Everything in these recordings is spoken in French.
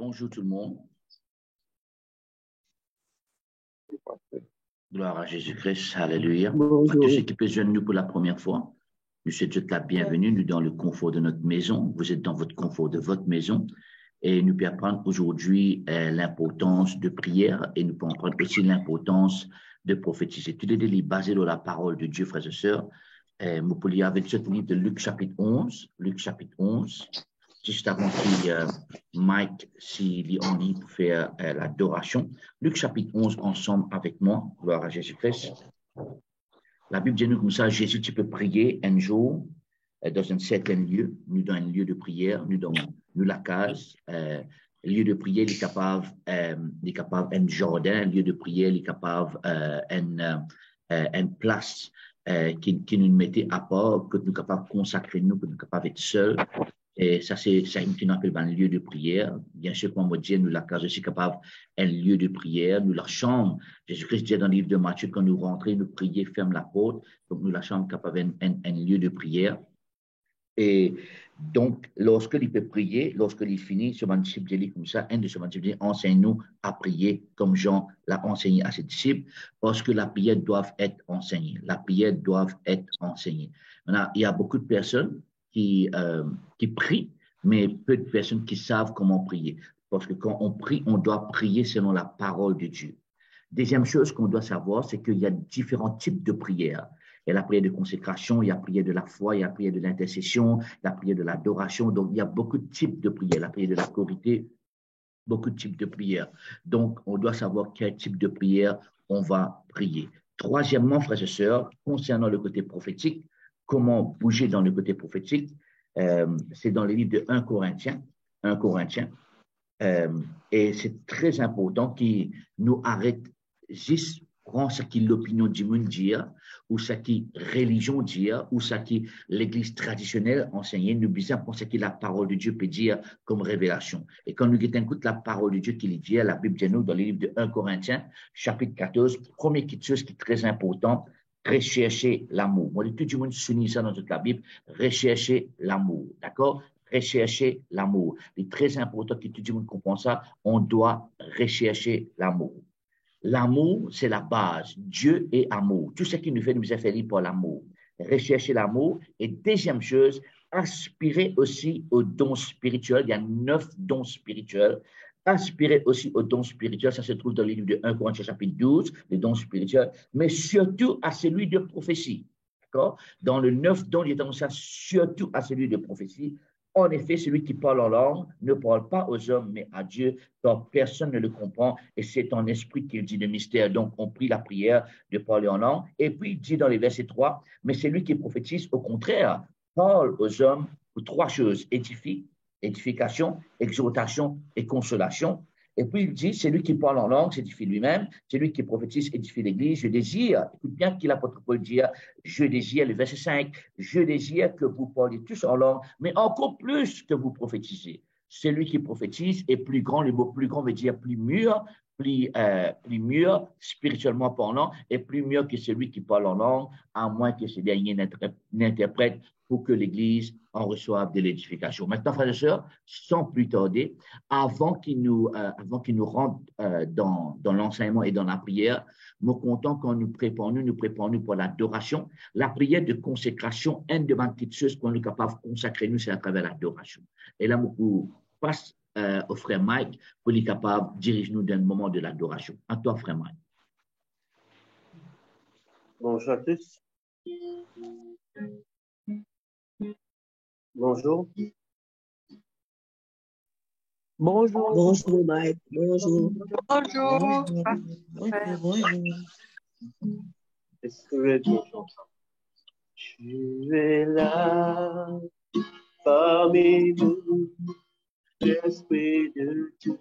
Bonjour tout le monde. Gloire à Jésus-Christ. Alléluia. À tous ceux qui peuvent joindre nous pour la première fois, nous souhaitons la bienvenue. Nous dans le confort de notre maison. Vous êtes dans votre confort de votre maison. Et nous pouvons apprendre aujourd'hui l'importance de prière et nous pouvons apprendre aussi l'importance de prophétiser. Tout est basé sur la parole de Dieu, frères et sœurs. Nous pouvons lire avec ce livre de Luc chapitre 11. Luc chapitre 11. Juste avant que Mike, s'il est en ligne pour faire l'adoration. Luc chapitre 11, ensemble avec moi. Gloire à Jésus-Christ. La Bible dit nous comme ça, Jésus, tu peux prier un jour dans un certain lieu. Nous dans un lieu de prière, nous dans la case. Lieu de prière, il est capable un jardin, un lieu de prière, il est capable une place qui nous mettait à part, que nous sommes capables de consacrer nous, que nous sommes capables d'être seuls. Et ça, c'est une appelle un lieu de prière. Bien sûr, comme on dit, nous, la case aussi capable un lieu de prière. Nous, la chambre, Jésus-Christ dit dans le livre de Matthieu, quand nous rentrons, nous prions, ferme la porte. Donc, nous, la chambre capable un lieu de prière. Et donc, lorsqu'il peut prier, lorsqu'il finit, ce disciple dit comme ça, un de ses disciples dit, enseigne-nous à prier comme Jean l'a enseigné à ses disciples, parce que la prière doit être enseignée. La prière doit être enseignée. Maintenant, il y a beaucoup de personnes qui prient, mais peu de personnes qui savent comment prier. Parce que quand on prie, on doit prier selon la parole de Dieu. Deuxième chose qu'on doit savoir, c'est qu'il y a différents types de prières. Il y a la prière de consécration, il y a la prière de la foi, il y a la prière de l'intercession, la prière de l'adoration. Donc, il y a beaucoup de types de prières. La prière de la corité, beaucoup de types de prières. Donc, on doit savoir quel type de prière on va prier. Troisièmement, frères et sœurs, concernant le côté prophétique, comment bouger dans le côté prophétique, c'est dans les livres de 1 Corinthiens. 1 Corinthiens. Et c'est très important qu'il nous arrête juste prendre ce qui l'opinion du monde dit, ou ce qui religion dit, ou ce qui l'église traditionnelle enseigne. Nous besoin pour ce que la parole de Dieu peut dire comme révélation. Et quand nous écoutons la parole de Dieu qu'il dit, la Bible dit nous dans le livre de 1 Corinthiens, chapitre 14, première chose qui est très important, rechercher l'amour. Moi, tout le monde souligne ça dans toute la Bible, rechercher l'amour. D'accord? Rechercher l'amour. Il est très important que tout le monde comprenne ça. On doit rechercher l'amour. L'amour, c'est la base. Dieu est amour. Tout ce qui nous fait nous a fait par l'amour. Rechercher l'amour. Et deuxième chose, aspirer aussi aux dons spirituels. Il y a 9 dons spirituels. Aspirer aussi aux dons spirituels. Ça se trouve dans le livre de 1 Corinthiens chapitre 12, les dons spirituels. Mais surtout à celui de prophétie. D'accord? Dans le 9 dons, il est dans ça, surtout à celui de prophétie. En effet, celui qui parle en langue ne parle pas aux hommes, mais à Dieu, car personne ne le comprend, et c'est en esprit qu'il dit le mystère. Donc, on prie la prière de parler en langue. Et puis, il dit dans les versets 3, mais celui qui prophétise, au contraire, parle aux hommes pour 3 choses, édification, exhortation et consolation. Et puis, il dit, celui qui parle en langue s'édifie lui-même, celui qui prophétise édifie l'Église. Je désire, écoute bien qu'il l'apôtre Paul dit, je désire, le verset 5, je désire que vous parliez tous en langue, mais encore plus que vous prophétisez. Celui qui prophétise est plus grand, le mot plus grand veut dire plus mûr, plus mûr spirituellement parlant, et plus mûr que celui qui parle en langue, à moins que ce dernier n'interprète pour que l'Église en reçoive de l'édification. Maintenant, frères et sœurs, sans plus tarder, avant qu'il nous rentre dans l'enseignement et dans la prière, nous comptons quand nous préparons pour l'adoration. La prière de consécration, une de mes petites choses qu'on est capable de consacrer nous, c'est à travers l'adoration. Et là, je passe au frère Mike pour être capable de diriger nous dans le moment de l'adoration. À toi, frère Mike. Bonjour à tous. Bonjour. Bonjour. Bonjour, Mike. Bonjour. Bonjour. Bonjour. Est-ce que vous êtes ensemble? Tu es là, parmi nous, l'Esprit de Dieu.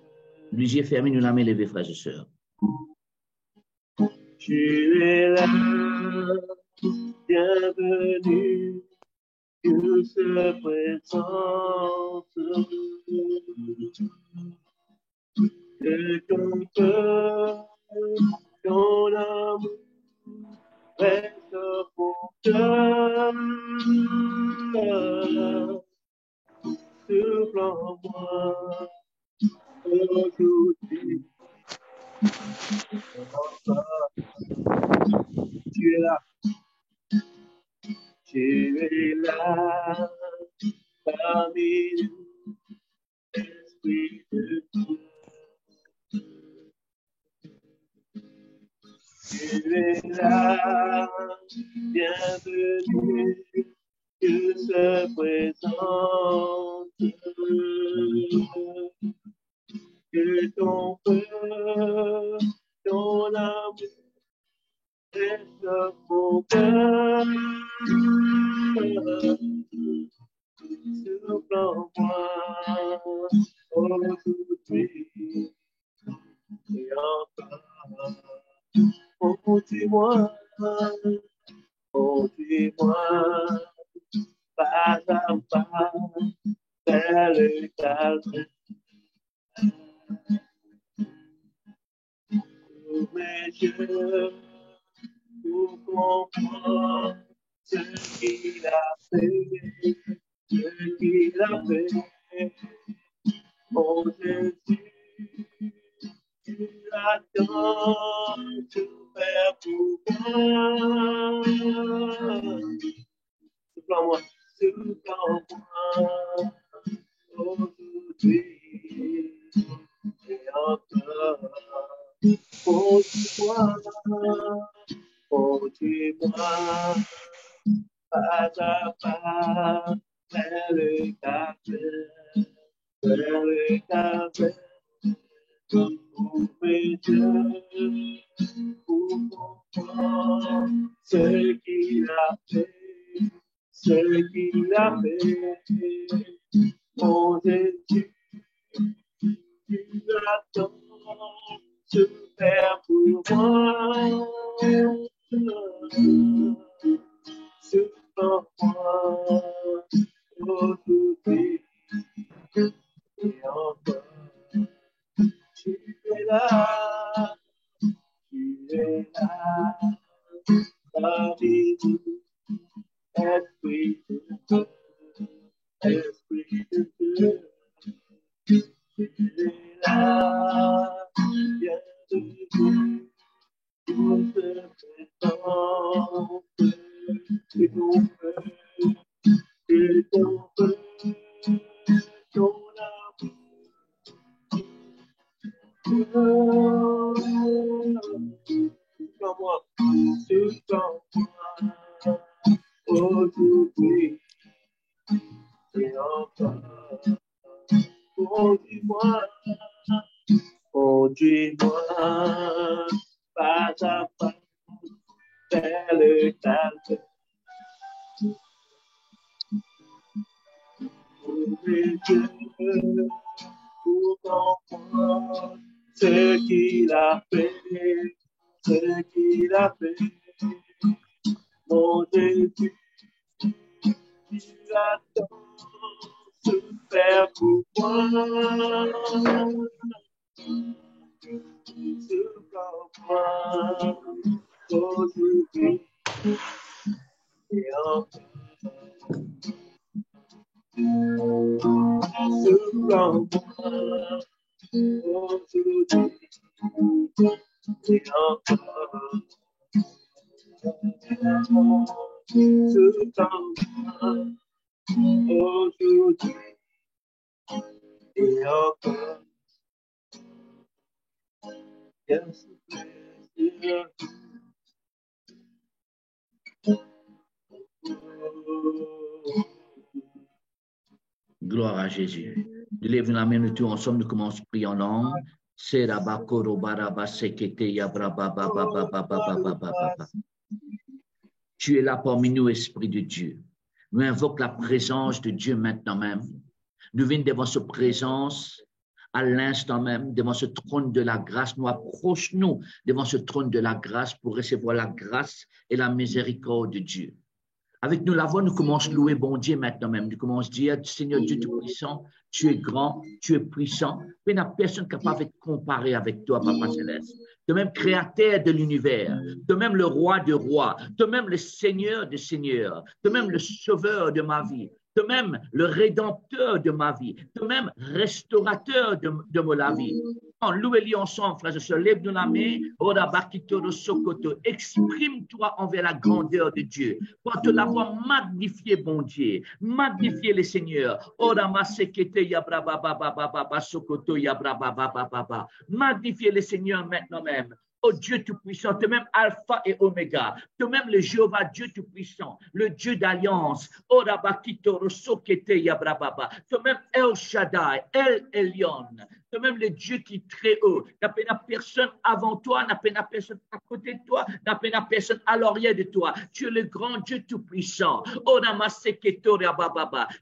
Les yeux fermés, nous la main levée, frères et sœurs. Tu es là, bienvenue, Dieu se présente. Que ton cœur, ton amour reste pour toi. Souffle en moi aujourd'hui. Tu es là. Tu es là, parmi nous, Esprit de Dieu. Tu es là, bienvenue, que se présente, que ton feu, ton amour, reste mon cœur. Souffle en moi aujourd'hui et encore. Conduis-moi, conduis-moi, pas à pas, vers le calme. Ouvre mes yeux pour comprendre ce qu'il a fait, ce qu'il a fait. Oh Jésus, tu attends tout faire pour moi. Souffle en moi, souffle en moi, aujourd'hui et encore. Conduis-moi, conduis-moi, pas à pas, vers le café, vers le café. Ouvre mes yeux pour comprendre ce qu'il a fait, ce qu'il a fait. Mon Jésus, tu attends de faire pour moi. Souffle en moi aujourd'hui et encore. Tu es là, parmi nous, Esprit de Dieu, Esprit de Dieu. Tu es là, bienvenue, tout se présente, et ton feu, et ton feu, ton amour. Moi, tu moi aujourd'hui et encore. Conduis-moi, conduis-moi, pas à pas, vers le calme. Ouvre mes yeux pour comprendre ce qu'il a fait, ce qu'il a fait. Mon Jésus, tu attends de faire pour moi. Souffle en moi aujourd'hui et encore. Souffle en moi aujourd'hui et encore. Souffle en moi aujourd'hui et encore. Yes, yeah. Gloire à Jésus. Nous lèvons la main, nous tous ensemble, nous commençons à prier en langue. Tu es là parmi nous, Esprit de Dieu. Nous invoquons la présence de Dieu maintenant même. Nous venons devant sa présence à l'instant même, devant ce trône de la grâce. Nous approchons-nous devant ce trône de la grâce pour recevoir la grâce et la miséricorde de Dieu. Avec nous, la voix, nous commençons à louer bon Dieu maintenant même. Nous commençons à dire, Seigneur Dieu Tout-Puissant, tu es grand, tu es puissant. Il n'y a personne capable de comparer avec toi, Papa Céleste. De même créateur de l'univers, de même le roi de rois, de même le Seigneur des seigneurs, de même le sauveur de ma vie. toi-même le rédempteur de ma vie, toi-même restaurateur de ma vie. Louez-lui ensemble, frères et sœurs, lève de la main, exprime-toi envers la grandeur de Dieu. Porte la voix, magnifier bon Dieu, magnifier le Seigneur. Magnifier le Seigneur maintenant même. Oh Dieu Tout-Puissant, toi-même Alpha et Oméga, toi-même le Jéhovah Dieu Tout-Puissant, le Dieu d'Alliance, toi-même El Shaddai, El Elyon, toi-même le Dieu qui est très haut, n'a pas personne avant toi, n'a pas personne à côté de toi, n'a pas personne à l'arrière de toi. Tu es le grand Dieu Tout-Puissant.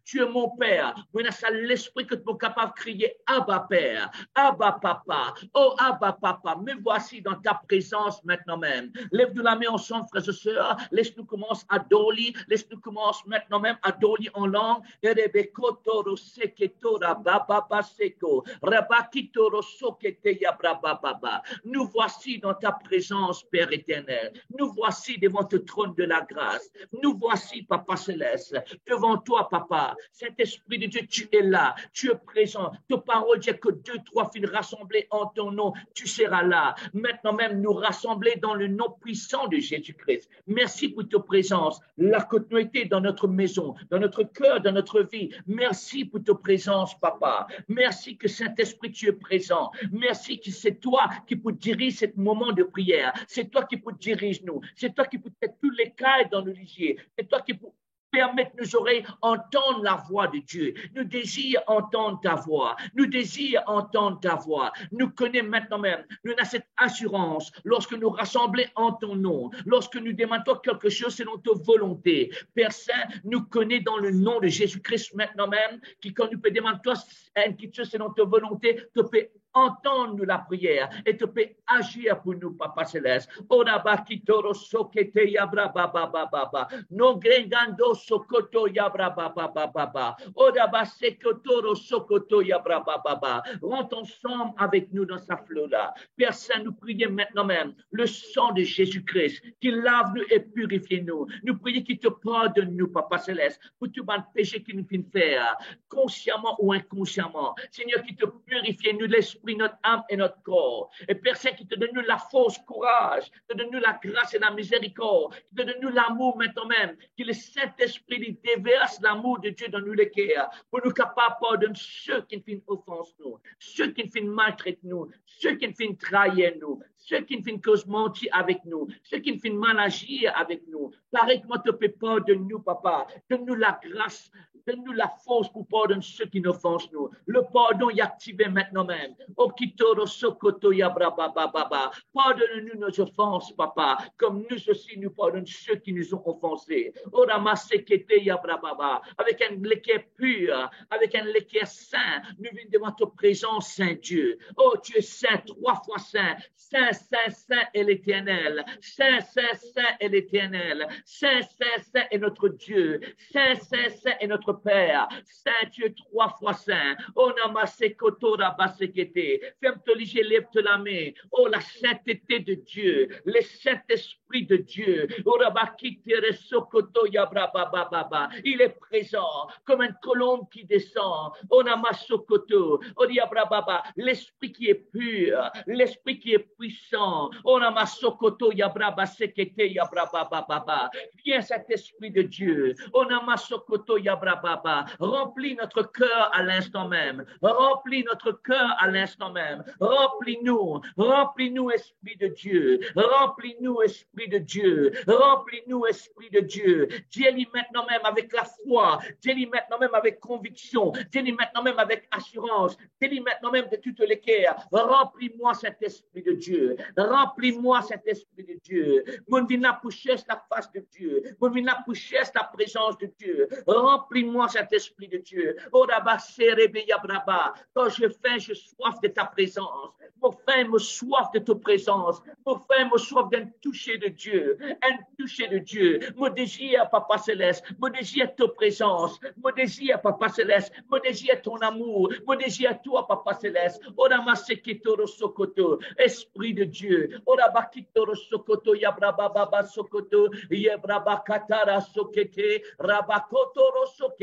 Tu es mon Père. Maintenant, c'est l'esprit que tu es capable de crier Abba Père, Abba Papa, oh Abba Papa, me voici dans ta présence maintenant même. Lève de la main ensemble, frères et sœurs. Laisse-nous commencer à doli. Laisse-nous commencer maintenant même à doli en langue. Nous voici dans ta présence, Père éternel. Nous voici devant ton trône de la grâce. Nous voici, Papa Céleste, devant toi, Papa. Saint-Esprit de Dieu, tu es là. Tu es présent. Ta parole dit que 2, 3 filles rassemblées en ton nom, tu seras là. Maintenant même, nous rassembler dans le nom puissant de Jésus-Christ. Merci pour ta présence, la continuité dans notre maison, dans notre cœur, dans notre vie. Merci pour ta présence, Papa. Merci que Saint-Esprit, tu es présent. Merci que c'est toi qui peux diriger ce moment de prière. C'est toi qui peux diriger nous. C'est toi qui peux être tous les cas dans le lisier. C'est toi qui peux permettre nos oreilles entendre la voix de Dieu. Nous désirons entendre ta voix. Nous désirons entendre ta voix. Nous connaissons maintenant même. Nous avons cette assurance lorsque nous rassemblons en ton nom. Lorsque nous demandons quelque chose selon ta volonté. Père Saint, nous connaissons dans le nom de Jésus-Christ maintenant même, qui quand nous peut demander quelque chose selon ta volonté, tu peux entendre-nous la prière et tu peux agir pour nous, Papa Céleste. Non grengando sokoto yabra baba baba. Odaba sekotoro sokoto yabra baba. Rentre ensemble avec nous dans sa fleur-là. Père Saint, nous prions maintenant même le sang de Jésus-Christ qui lave-nous et purifie-nous. Nous prions qu'il te pardonne nous, Papa Céleste, pour tout le péché qu'il nous fait faire, consciemment ou inconsciemment. Seigneur, qui te purifie, nous l'esprit, notre âme et notre corps. Et Père Saint, qui te donne nous la force, courage, qui te donne nous la grâce et la miséricorde, qui te donne nous l'amour maintenant même, que le Saint-Esprit déverse l'amour de Dieu dans nous les cœurs, pour nous capables de pardonner ceux qui nous font offense nous, ceux qui nous font maltraiter nous, ceux qui nous font trahir nous, ceux qui nous font cause mentir avec nous, ceux qui nous font mal agir avec nous. Pareillement, te peux pardonner nous, Papa. Donne-nous la grâce, donne-nous la force pour pardonner ceux qui nous offensent nous. Le pardon est activé maintenant même. Pardonne-nous nos offenses, Papa, comme nous aussi nous pardonnons ceux qui nous ont offensés. Avec un cœur pur, avec un cœur saint, nous venons devant ta présence, Saint Dieu. Oh, tu es saint, 3 fois saint. Saint, saint, saint est l'Éternel. Saint, saint, saint est l'Éternel. Saint, saint, saint est notre Dieu. Saint, saint, saint est notre Père. Saint, tu es 3 fois saint. Oh, namasekotora basekete. Ferme-toi, lève-toi la main. Oh, la sainteté de Dieu. Le Saint-Esprit de Dieu. Il est présent comme une colombe qui descend. Oh, namasokoto. Oh, diabrababa. L'esprit qui est pur. L'esprit qui est puissant. Oh, namasokoto yabraba sekete yabrababa. Viens cet esprit de Dieu. Oh, namasokoto yabrababa. Remplis notre cœur à l'instant même. Remplis notre cœur à l'instant même. Remplis-nous. Remplis-nous, Esprit de Dieu. Remplis-nous, Esprit de Dieu. Remplis-nous, Esprit de Dieu. Dis-lui maintenant même avec la foi. Dis-lui maintenant même avec conviction. Dis-lui maintenant même avec assurance. Dis-lui maintenant même de toutes les cœurs. Remplis-moi cet Esprit de Dieu. Remplis-moi cet Esprit de Dieu. Mon vina pour chercher la face de Dieu. Mon vina pour chercher la présence de Dieu. Remplis-moi cet Esprit de Dieu. Oh, quand je faim, je soif de ta présence. Mon faim, me soif de ta présence. Mon faim, me soif d'un toucher de Dieu. Un toucher de Dieu. Mon désir, Papa Céleste. Mon désir, ta présence. Mon désir, Papa Céleste. Mon désir, ton amour. Mon désir, toi, Papa Céleste. Esprit de Dieu. Sokoto, Yabrababa Sokoto, Yabraba Katara Sokete, Rabakotoro Sokoto.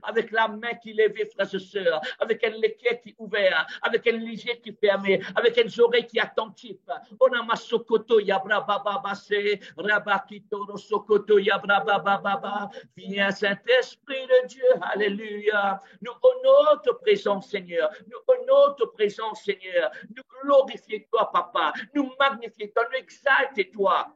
avec la main qui levée, frères et sœurs, avec un léquet qui ouvert, avec un lisier qui fermé, avec une oreille qui attentive. Onama sokoto yabra baba base, rabakito sokoto yabra baba baba. Viens Saint-Esprit de Dieu, alléluia. Nous honorons ta présence, Seigneur. Nous honorons ta présence, Seigneur. Nous glorifions toi, Papa. Nous magnifions toi, nous exaltons toi.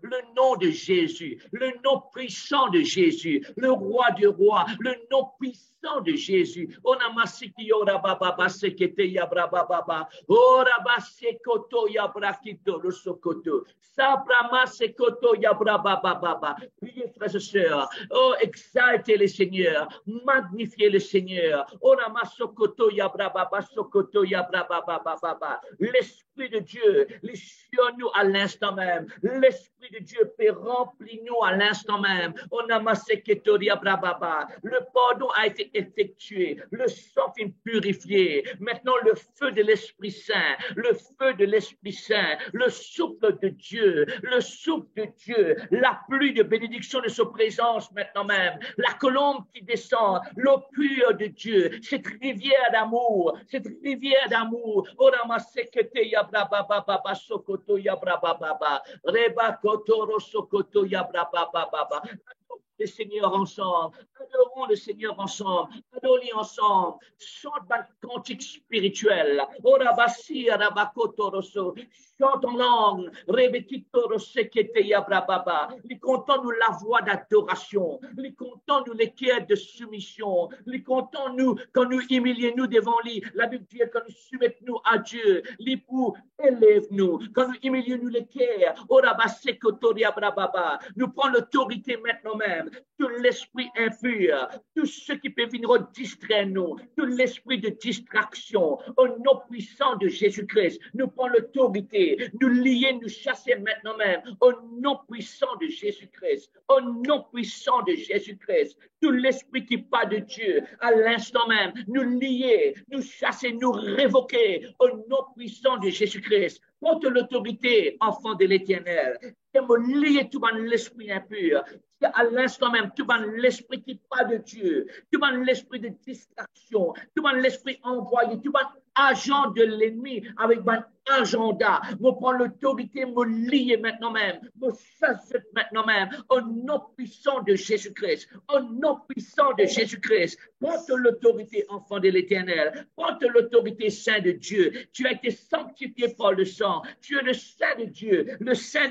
Le nom de Jésus, le nom puissant de Jésus, le roi du roi, le nom puissant de Jésus. Onamasiki orababa sekete yabrababa. Oraba sekoto yabrakito le sokoto. Sabrama sekoto yabrababa. Priez, frères et sœurs. Oh, exaltez le Seigneur. Magnifiez le Seigneur. Onamasokoto yabrababa sokoto yabrababa. L'Esprit de Dieu, les nous à l'instant même. L'Esprit de Dieu peut remplir nous à l'instant même. Le pardon a été effectué. Le sang est purifié. Maintenant, le feu de l'Esprit Saint, le feu de l'Esprit Saint, le souffle de Dieu, le souffle de Dieu, la pluie de bénédiction de sa présence maintenant même, la colombe qui descend, l'eau pure de Dieu, cette rivière d'amour, Sokoto yabra baba, reba kotoro sokoto yabra baba. Le Seigneur ensemble, adorons le Seigneur ensemble, adorons-le ensemble, chante un cantique spirituel, orabasi arabakotoroso, chante en langue, rebekitoro sekete yabrababa, les contents nous la voix d'adoration, les contents nous les quêtes de soumission, les contents nous quand nous humilions nous devant lui, la Bible dit quand nous soumettons à Dieu, l'époux élève-nous, quand nous humilions nous les quêtes, orabasi kotori yabrababa, nous prenons l'autorité maintenant même. Tout l'esprit impur, tout ce qui peut venir distraire nous, tout l'esprit de distraction, au nom puissant de Jésus-Christ, nous prenons l'autorité, nous lier, nous chasser maintenant même, au nom puissant de Jésus-Christ, au nom puissant de Jésus-Christ, tout l'esprit qui part de Dieu, à l'instant même, nous lier, nous chasser, nous révoquer, au nom puissant de Jésus-Christ. Porte l'autorité, enfant de l'Éternel, et me lier tout dans l'esprit impur. À l'instant même, tout dans l'esprit qui part de Dieu, tout dans l'esprit de distraction, tout dans l'esprit envoyé, tout dans agent de l'ennemi avec un agenda. Je prends l'autorité, me lier maintenant même, me chasser maintenant même, au nom puissant de Jésus-Christ, au nom puissant de Jésus-Christ. Porte l'autorité, enfant de l'Éternel, porte l'autorité, Saint de Dieu. Tu as été sanctifié par le sang, tu es le Saint de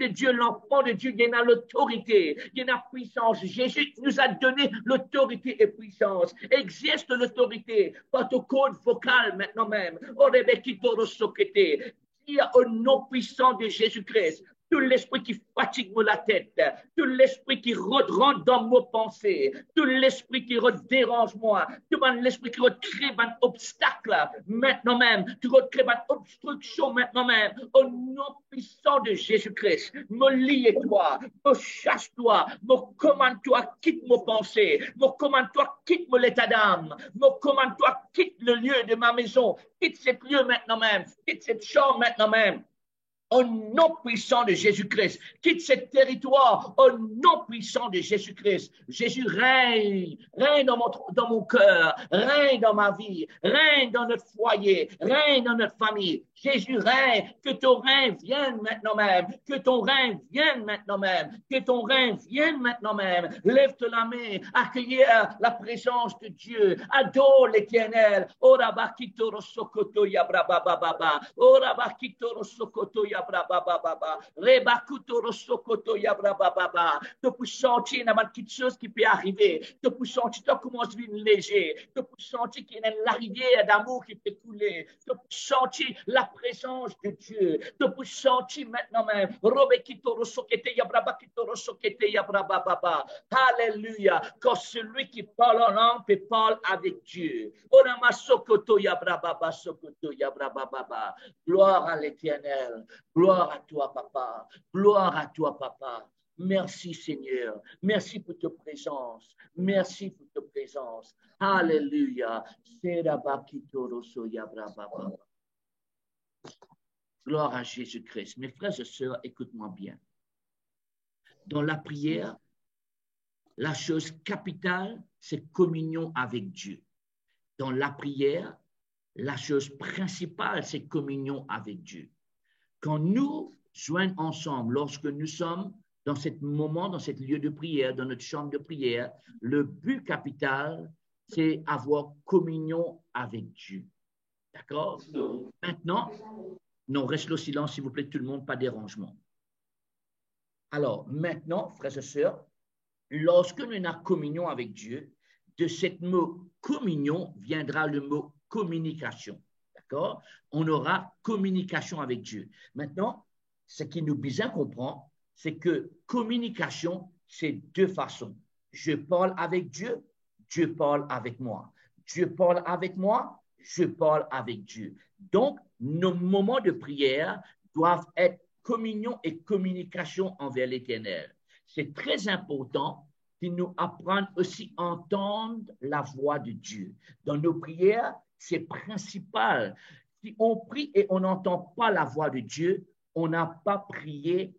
Dieu, l'enfant de Dieu, il y a l'autorité, il y a puissance. Jésus nous a donné l'autorité et puissance. Existe l'autorité par ton code vocal maintenant même. Dis au nom puissant de Jésus-Christ. Tout l'esprit qui fatigue la tête, tout l'esprit qui rentre dans mes pensées, tout l'esprit qui dérange moi, tout l'esprit qui crée un obstacle maintenant même, tu crée une obstruction maintenant même, au nom puissant de Jésus-Christ, me lie-toi, me chasse-toi, me commande-toi, quitte mes pensées, me commande-toi, quitte mon état d'âme, me commande-toi, quitte le lieu de ma maison, quitte ce lieu maintenant même, quitte cette chambre maintenant même. Au nom puissant de Jésus-Christ, quitte ce territoire au nom puissant de Jésus-Christ. Jésus règne dans mon cœur, règne dans ma vie, règne dans notre foyer, règne dans notre famille. Jésus règne, que ton règne vienne maintenant même, que ton règne vienne maintenant même, que ton règne vienne maintenant même. Lève-toi la main, accueillir la présence de Dieu, adore l'Éternel. Ora bakito rosokoto ya brabababa, ora bakito rosokoto ya brabababa, rebakuto rosokoto ya brabababa. Tu peux sentir n'importe quelle chose qui peut arriver. Tu peux sentir tu commences à vivre léger. Tu peux sentir qu'il y a la rivière d'amour qui peut couler. Tu peux sentir la présence de Dieu. Tu peux sentir maintenant même. Alléluia. Quand celui qui parle en langue peut parler avec Dieu. Gloire à l'Éternel. Gloire à toi, Papa. Gloire à toi, Papa. Merci, Seigneur. Merci pour ta présence. Merci pour ta présence. Alléluia. Gloire à Jésus-Christ. Mes frères et sœurs, écoute-moi bien. Dans la prière, la chose capitale, c'est communion avec Dieu. Dans la prière, la chose principale, c'est communion avec Dieu. Quand nous joignons ensemble, lorsque nous sommes dans ce moment, dans ce lieu de prière, dans notre chambre de prière, le but capital, c'est avoir communion avec Dieu. D'accord? Maintenant, non, reste le silence, s'il vous plaît, tout le monde, pas de dérangement. Alors, maintenant, frères et sœurs, lorsque nous avons communion avec Dieu, de cette mot communion viendra le mot communication. D'accord? On aura communication avec Dieu. Maintenant, ce qui nous bien comprend, c'est que communication, c'est deux façons. Je parle avec Dieu, Dieu parle avec moi. Dieu parle avec moi, je parle avec Dieu. Donc, nos moments de prière doivent être communion et communication envers l'Éternel. C'est très important qu'ils nous apprennent aussi à entendre la voix de Dieu. Dans nos prières, c'est principal. Si on prie et on n'entend pas la voix de Dieu, on n'a pas prié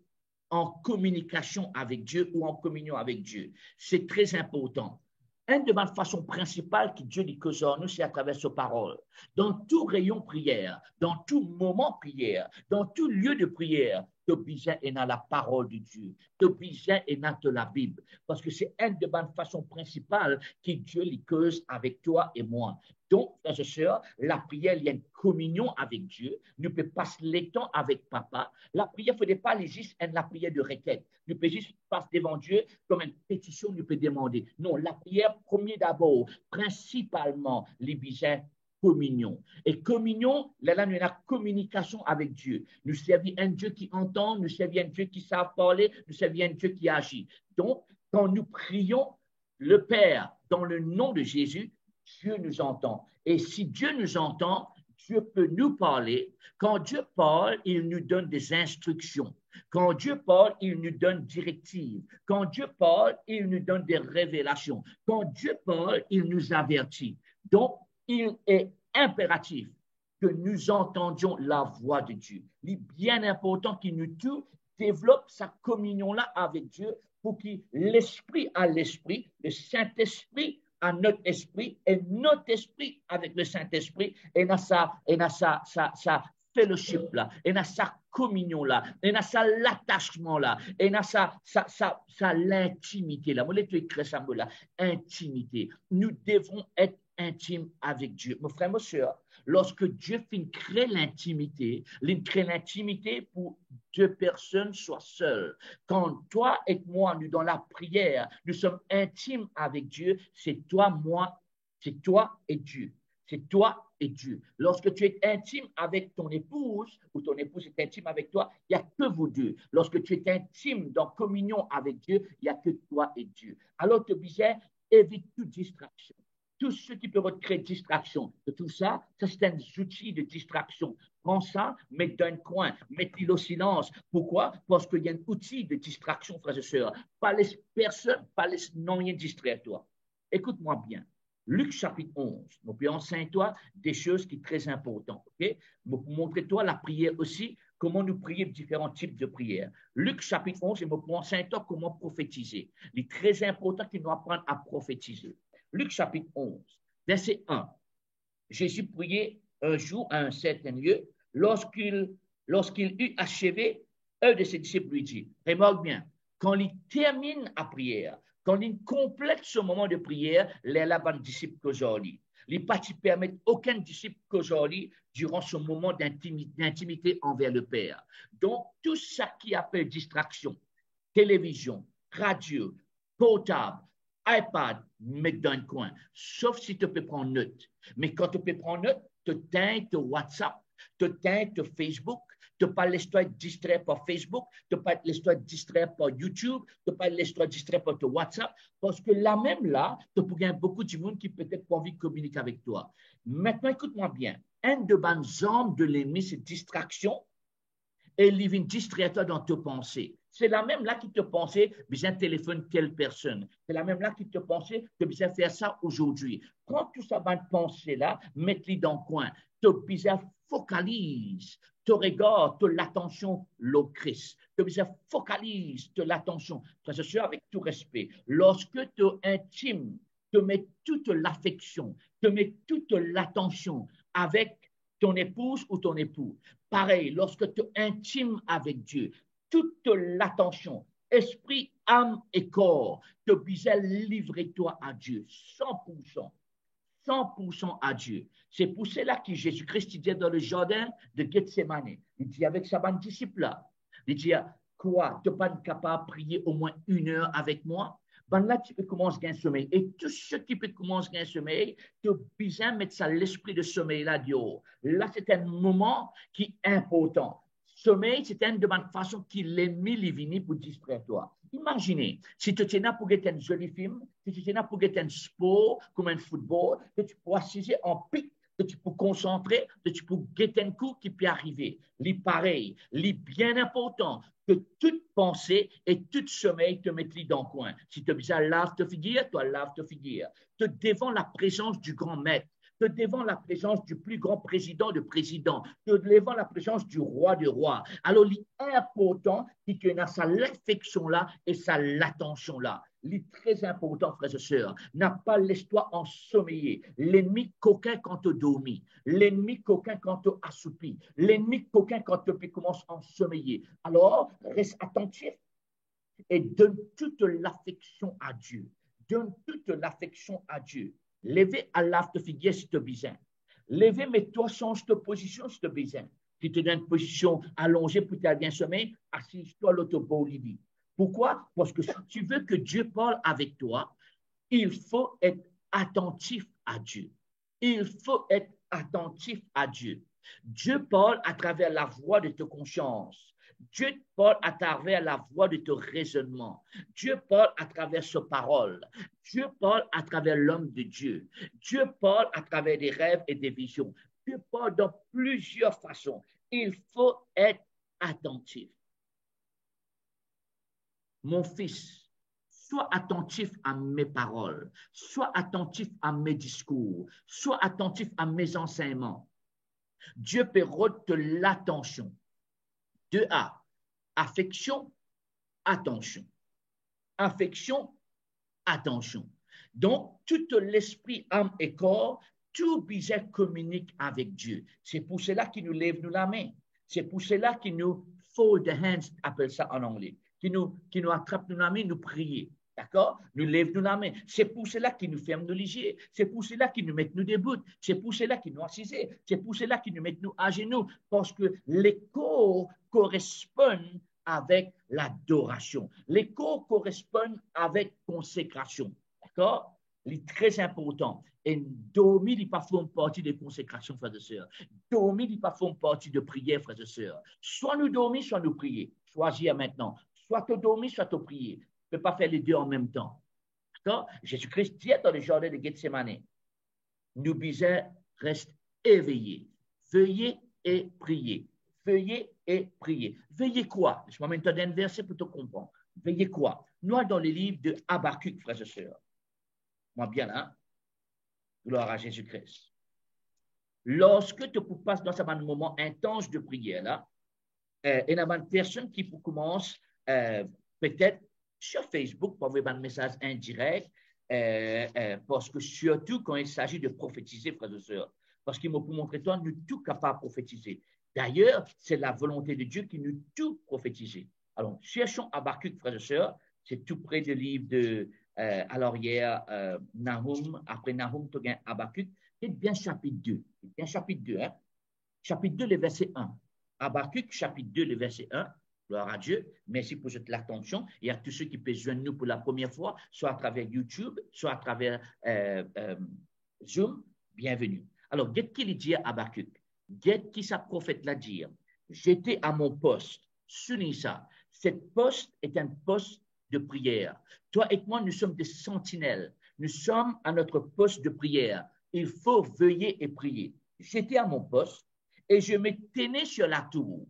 en communication avec Dieu ou en communion avec Dieu. C'est très important. Une de mes façons principales que Dieu dit que ça nous, c'est à travers sa parole. Dans tout rayon prière, dans tout moment prière, dans tout lieu de prière, tu as besoin de la parole de Dieu. Tu as besoin de la Bible. Parce que c'est une de mes façons principales que Dieu lui cause avec toi et moi. Donc, frères et sœurs, la prière, il y a une communion avec Dieu. Nous pouvons passer le temps avec papa. La prière, il ne faudrait pas juste être la prière de requête. Nous pouvons juste passer devant Dieu comme une pétition, nous pouvons demander. Non, la prière, premier d'abord, principalement, les besoins communion. Et communion, là, nous avons une communication avec Dieu. Nous servons un Dieu qui entend, nous servons un Dieu qui sait parler, nous servons un Dieu qui agit. Donc, quand nous prions le Père dans le nom de Jésus, Dieu nous entend. Et si Dieu nous entend, Dieu peut nous parler. Quand Dieu parle, il nous donne des instructions. Quand Dieu parle, il nous donne directives. Quand Dieu parle, il nous donne des révélations. Quand Dieu parle, il nous avertit. Donc, il est impératif que nous entendions la voix de Dieu. Il est bien important qu'il nous tous développe sa communion-là avec Dieu pour que l'esprit à l'esprit, le Saint-Esprit à notre esprit et notre esprit avec le Saint-Esprit et dans sa fellowship là, et dans sa communion là, et dans sa l'attachement là, et dans sa l'intimité là. Moi, je écris ça là, intimité. Nous devons être intimes avec Dieu. Mon frère, ma soeur, lorsque Dieu finit créer l'intimité, il crée l'intimité pour deux personnes soient seules. Quand toi et moi, nous dans la prière, nous sommes intimes avec Dieu, c'est toi, moi, c'est toi et Dieu. C'est toi et Dieu. Lorsque tu es intime avec ton épouse ou ton épouse est intime avec toi, il n'y a que vous deux. Lorsque tu es intime dans communion avec Dieu, il n'y a que toi et Dieu. Alors, tu disais, évite toute distraction. Tout ce qui peut créer distraction, de tout ça, ça c'est un outil de distraction. Prends ça, mets-le dans un coin, mets-le au silence. Pourquoi? Parce qu'il y a un outil de distraction, frères et sœurs. Pas les personnes, pas les non rien distraire toi. Écoute-moi bien. Luc chapitre 11, nous pouvons enseigner toi des choses qui sont très importantes. Okay? Pour montrer toi la prière aussi, comment nous prier différents types de prières. Luc chapitre 11, et nous pouvons enseigner toi comment prophétiser. Il est très important qu'il nous apprenne à prophétiser. Luc chapitre 11, verset 1. Jésus priait un jour à un certain lieu. Lorsqu'il eut achevé, un de ses disciples lui dit, remarque bien, quand il termine la prière, quand il complète ce moment de prière, les là-bas disciples qu'aujourd'hui. Il ne pas permettre aucun disciple qu'aujourd'hui durant ce moment d'intimité envers le Père. Donc, tout ça qui appelle distraction, télévision, radio, portable, iPad, mettre dans un coin, sauf si tu peux prendre note. Mais quand tu peux prendre note, tu t'aides de WhatsApp, tu t'aides de Facebook, tu pas laisse-toi être distrait par Facebook, tu pas laisse-toi être distrait par YouTube, tu pas laisse-toi être distrait par ton WhatsApp, parce que là même là, tu peux gagner beaucoup de monde qui peut-être pas envie de communiquer avec toi. Maintenant, écoute-moi bien. Un de bonnes armes de l'ennemi, c'est distraction, et il vient distraire toi dans tes pensées. C'est la même là qui te pensait, besoin téléphone telle personne. C'est la même là qui te pensait, tu besoin faire ça aujourd'hui. Prends tout ça, bonne pensée-là, mets-les dans le coin. Tu besoin focalise, tu regardes, tu l'attention, le Christ. Tu besoin focalise, tu l'attention. Frère et sœur, avec tout respect, lorsque tu intimes, tu mets toute l'affection, tu mets toute l'attention avec ton épouse ou ton époux. Pareil, lorsque tu intimes avec Dieu, toute l'attention, esprit, âme et corps, te besoin livrer toi à Dieu, 100%. 100% à Dieu. C'est pour cela que Jésus-Christ disait dans le jardin de Gethsemane, il dit avec sa bande disciples-là, il dit, quoi, tu n'es pas capable de prier au moins 1 heure avec moi? Ben là, tu peux commencer à sommeil. Et tout ce qui peut commencer à sommeil, tu as besoin de mettre ça, l'esprit de sommeil là dehors. Là, c'est un moment qui est important. Sommeil, c'est une de bonne façon qu'il est mis les vinis pour distraire toi. Imaginez, si tu tiens là pour regarder un joli film, si tu tiens là pour regarder un sport comme un football, que tu peux assiser en pic, que tu peux concentrer, que tu peux guetter un coup qui peut arriver. Les pareil, les bien important, que toute pensée et tout sommeil te mettent dans le coin. Si tu as besoin de lave ta figure, toi lave ta figure. Te devant la présence du grand maître, te devant la présence du plus grand président de président, te devant la présence du roi de roi. Alors, l'important, c'est qu'il y a ça l'affection-là et ça l'attention-là. Le très important, frères et sœurs, n'a pas l'histoire ensommeillée. L'ennemi coquin quand tu dormis, l'ennemi coquin quand tu assoupi, l'ennemi coquin quand tu commences à ensommeiller. Alors, reste attentif et donne toute l'affection à Dieu. Donne toute l'affection à Dieu. Levez à l'art de figure si tu as besoin. Levez, mais toi, change de position si tu as besoin. Si tu es dans une position allongée pour t'aider bien sommeil, assise-toi à l'auto-Bolivie. Pourquoi? Parce que si tu veux que Dieu parle avec toi, il faut être attentif à Dieu. Il faut être attentif à Dieu. Dieu parle à travers la voix de ta conscience. Dieu parle à travers la voix de ton raisonnement. Dieu parle à travers sa parole. Dieu parle à travers l'homme de Dieu. Dieu parle à travers des rêves et des visions. Dieu parle dans plusieurs façons. Il faut être attentif. Mon fils, sois attentif à mes paroles, sois attentif à mes discours, sois attentif à mes enseignements. Dieu peut retenir l'attention. 2A, affection, attention. Affection, attention. Donc, tout l'esprit, âme et corps, tout bizarre communique avec Dieu. C'est pour cela qu'il nous lève nous la main. C'est pour cela qu'il nous fold the hands, appelle ça en anglais, qui nous attrape nous la main, nous prier. D'accord? Nous lève nous la main. C'est pour cela qu'il nous ferme nos ligiers. C'est pour cela qu'il nous met nous debout. C'est pour cela qu'il nous assise. C'est pour cela qu'il nous met nous à genoux. Parce que les corps correspondent avec l'adoration. Les corps correspondent avec consécration. D'accord? C'est très important. Et dormir n'est pas fait une partie de consécration, frères et sœurs. Dormir n'est pas fait une partie de prière, frères et sœurs. Soit nous dormir, soit nous prier. Choisir maintenant. Soit tu dormir, soit tu prier. Tu ne peux pas faire les deux en même temps. D'accord? Jésus-Christ dit dans le jardin de Gethsemane, nous besoin reste éveillés. Veuillez et priez. Veuillez et priez. Veillez quoi? Je m'amène dans un verset pour te comprendre. Veillez quoi? Nous, dans les livres de Habakkuk, frères et sœurs. Moi, bien là. Gloire à Jésus-Christ. Lorsque tu passes dans un moment intense de prière, là, il y a une personne qui commence peut-être sur Facebook pour avoir un message indirect, parce que surtout quand il s'agit de prophétiser, frères et sœurs, parce qu'il m'a montré toi, nous tous capables de prophétiser. D'ailleurs, c'est la volonté de Dieu qui nous tout prophétiser. Alors, cherchons Habakkuk, frères et sœurs, c'est tout près du livre de, alors hier, Nahum, après Nahum, tu as Habakkuk, c'est bien chapitre 2. Bien chapitre 2, hein? Chapitre 2, le verset 1. Habakkuk, chapitre 2, le verset 1. Gloire à Dieu. Merci pour cette l'attention. Il y a tous ceux qui peuvent joindre nous pour la première fois, soit à travers YouTube, soit à travers Zoom. Bienvenue. Alors, qu'est-ce qu'il dit à Habakkuk? Qu'est-ce qui sa prophète l'a dit? J'étais à mon poste. Souligne ça. Cette poste est un poste de prière. Toi et moi, nous sommes des sentinelles. Nous sommes à notre poste de prière. Il faut veiller et prier. J'étais à mon poste et je me tenais sur la tour.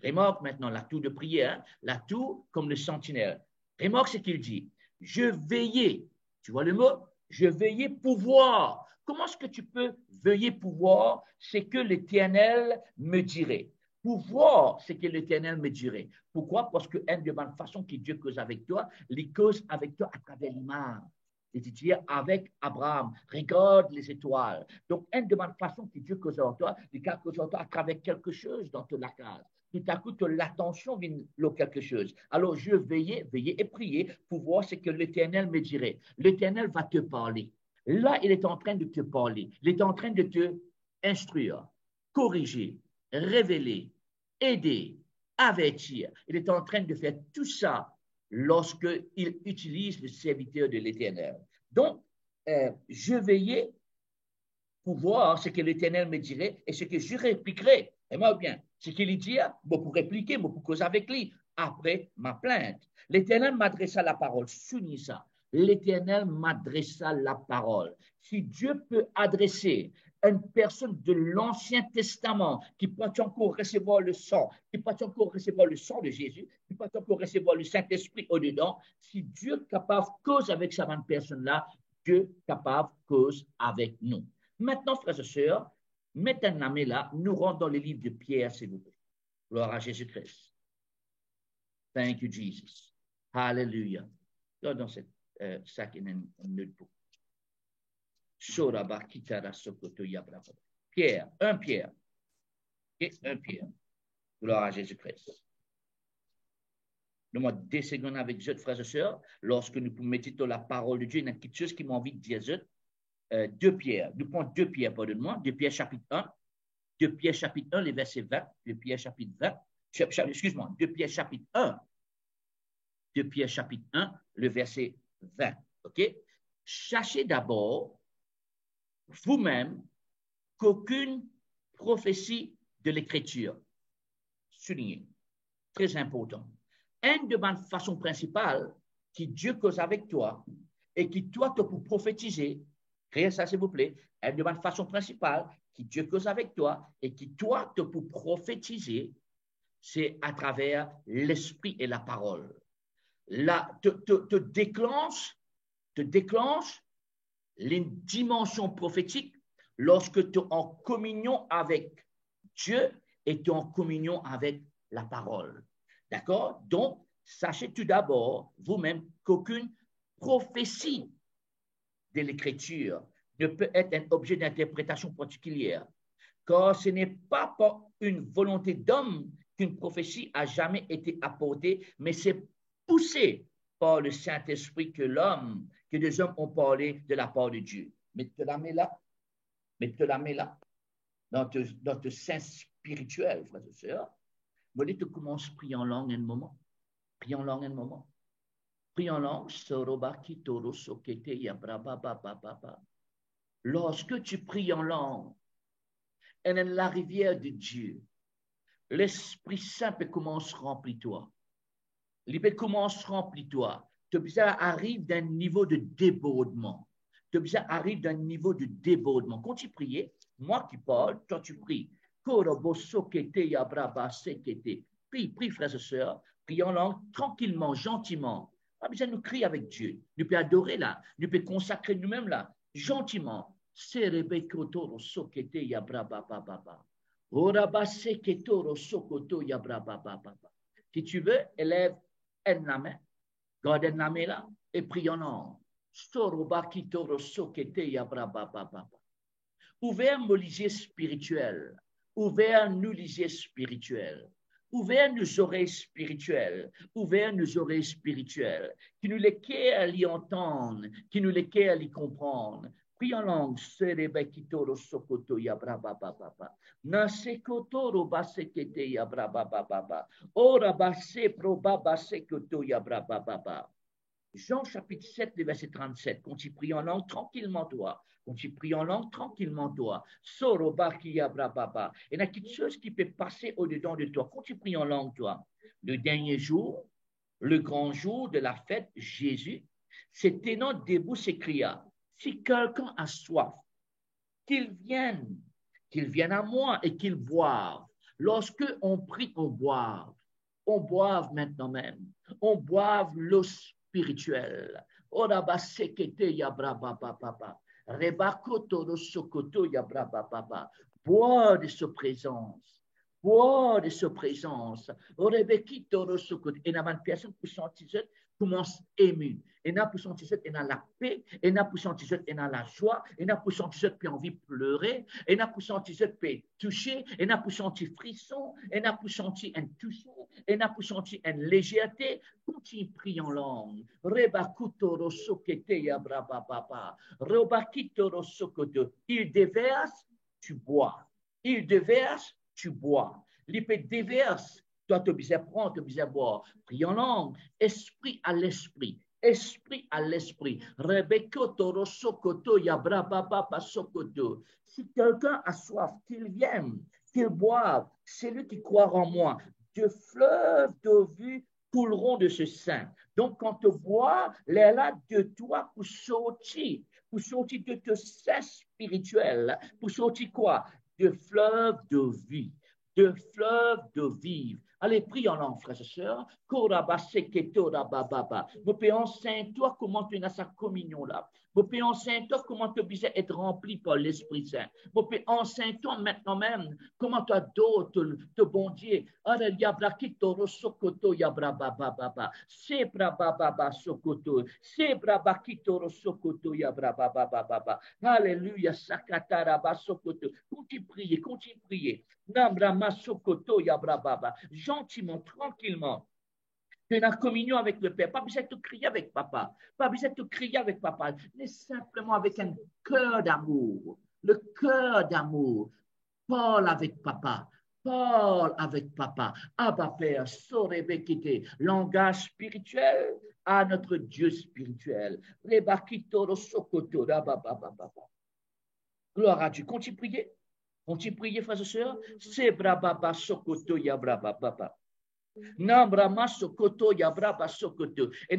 Remarque maintenant l'atout de prière, l'atout comme le sentinelle. Remarque ce qu'il dit. Je veillais, tu vois le mot? Je veillais pouvoir. Comment est-ce que tu peux veiller pouvoir? C'est que l'Éternel me dirait. Pouvoir, c'est que l'Éternel me dirait. Pourquoi? Parce qu'une de la façon que Dieu cause avec toi, il cause avec toi à travers l'image. C'est-à-dire avec Abraham, regarde les étoiles. Donc, une de la façon que Dieu cause avec toi, il cause avec toi à travers quelque chose dans ton case. Tout à coup, l'attention vient de quelque chose. Alors, je veillais et prier pour voir ce que l'Éternel me dirait. L'Éternel va te parler. Là, il est en train de te parler. Il est en train de te instruire, corriger, révéler, aider, avertir. Il est en train de faire tout ça lorsqu'il utilise le serviteur de l'Éternel. Donc, je veillais pour voir ce que l'Éternel me dirait et ce que je répliquerai. Et moi bien, ce qu'il dit, bon, pour répliquer, bon, pour causer avec lui, après ma plainte. L'Éternel m'adressa la parole. Soulignez ça. L'Éternel m'adressa la parole. Si Dieu peut adresser une personne de l'Ancien Testament qui peut encore recevoir le sang, qui peut encore recevoir le sang de Jésus, qui peut encore recevoir le Saint-Esprit au-dedans, si Dieu est capable de cause avec cette personne-là, Dieu est capable de cause avec nous. Maintenant, frères et sœurs, maintenant, là, nous rentrons dans le livre de Pierre, s'il vous plaît. Gloire à Jésus-Christ. Thank you, Jesus. Hallelujah. Là, dans cette sac, il y a un notebook. Pierre, un Pierre. Et un Pierre. Gloire à Jésus-Christ. Donne-moi 2 secondes avec vous, frères et sœurs. Lorsque nous mettons la parole de Dieu, il y a quelque chose qui m'a envie de dire. 2 Pierre. Nous prenons 2 Pierre, pardonne-moi. 2 Pierre chapitre 1. 2 Pierre chapitre 1, les versets 20. 2 Pierre chapitre 20. Excuse-moi. 2 Pierre chapitre 1. 2 Pierre chapitre 1, le verset 20. OK? Sachez d'abord vous-même qu'aucune prophétie de l'Écriture, souligné, très important, une de ma façon principale qui Dieu cause avec toi et qui toi te pour prophétiser, créez ça s'il vous plaît, une de ma façon principale qui Dieu cause avec toi et qui toi te pour prophétiser, c'est à travers l'esprit et la parole. Là, te déclenche les dimensions prophétiques lorsque tu es en communion avec Dieu et tu es en communion avec la parole. D'accord? Donc, sachez tout d'abord, vous-même, qu'aucune prophétie de l'Écriture ne peut être un objet d'interprétation particulière, car ce n'est pas par une volonté d'homme qu'une prophétie a jamais été apportée, mais c'est poussé par le Saint-Esprit que les hommes ont parlé de la part de Dieu. Mais te la mets là, dans te sens spirituel, frères et sœurs. Vous dites, tu commences à prier en langue un moment. Prie en langue un moment. Prie en langue. Lorsque tu pries en langue, et dans la rivière de Dieu, l'Esprit Saint commence à remplir toi. Il commence à remplir toi. Tu arrives d'un niveau de débordement. Tu arrives d'un niveau de débordement. Quand tu pries, moi qui parle, toi tu pries. Prie, frères et sœurs. Prie en langue, tranquillement, gentiment. Pas besoin de nous crier avec Dieu. Nous pouvons adorer là. Nous pouvons consacrer nous-mêmes là, gentiment. Si tu veux, élève la main, garde la main là, et prie en langue. Ouvert nos lisiers spirituels, ouvert nos lisiers spirituels, ouvert nos oreilles spirituelles, ouvert nos oreilles spirituelles, qui nous lesquelles à y entendre, qui nous lesquelles à y comprendre. Prie en langue, serebekitoro sokoto yabrabababa. Nasekotoro basekete yabrabababa. Ora base probaba sekoto yabrabababa. Jean chapitre 7, verset 37. Quand tu pries en langue, tranquillement toi. Quand tu pries en langue, tranquillement toi. Sorobaki yabrababa. Il y a quelque chose qui peut passer au-dedans de toi. Quand tu pries en langue, toi, le dernier jour, le grand jour de la fête, Jésus, cet tenant debout s'écria. Si quelqu'un a soif, qu'il vienne à moi et qu'il boive. Lorsque on prie, on boive. On boive maintenant même. On boive l'eau spirituelle. Oraba sekete yabra baba baba. Rebakoto no sokoto yabra baba baba. Bois de sa présence. Bois de sa présence. Orebekito no sokoto. Et la personne pour sentir commence ému. Et n'a pour sentir et n'a la paix. Et n'a pour sentir et n'a la joie. Et n'a pour sentir puis envie de pleurer. Et n'a pour sentir puis toucher. Et n'a pour sentir frisson. Et n'a pour sentir un toucher. Et n'a pour sentir une légèreté. Continue prier en langue. Rebakuto rosokete yabrababa. Robakito rosokoto. Il déverse, tu bois. Il déverse, tu bois. L'épée déverse. Toi, tu obligé prendre, tu obligé boire. Prie en langue. Esprit à l'esprit. Esprit à l'esprit. Rebekoto rosokoto yabrababa sokoto. Si quelqu'un a soif, qu'il vienne, qu'il boive. C'est lui qui croit en moi. De fleuves de vie couleront de ce sein. Donc, quand tu bois, l'air là de toi pour sortir de ce sein spirituel, pour sortir quoi? De fleuves de vie, de fleuves de vie. Allez, prie en langue, frères et sœurs. Mon Père, enseigne-toi comment tu as sa communion là. Mon Père, enseigne-toi comment tu es être rempli par l'Esprit Saint. Mon Père, enseigne-toi maintenant même comment tu adores te bon Dieu. Alléluia. Continue prier, continue prier. Gentiment, tranquillement. Tu es en communion avec le Père. Pas besoin de te crier avec papa. Pas besoin de te crier avec papa. Mais simplement avec un cœur d'amour. Le cœur d'amour. Paul avec papa. Paul avec papa. Abba Père, Sorebekite. Langage spirituel à notre Dieu spirituel. Gloire à Dieu. Continue prier. Continue prier, frères et sœurs. C'est brababa sokoto ya brababa. Nambrama sokoto ya braba sokoto. Et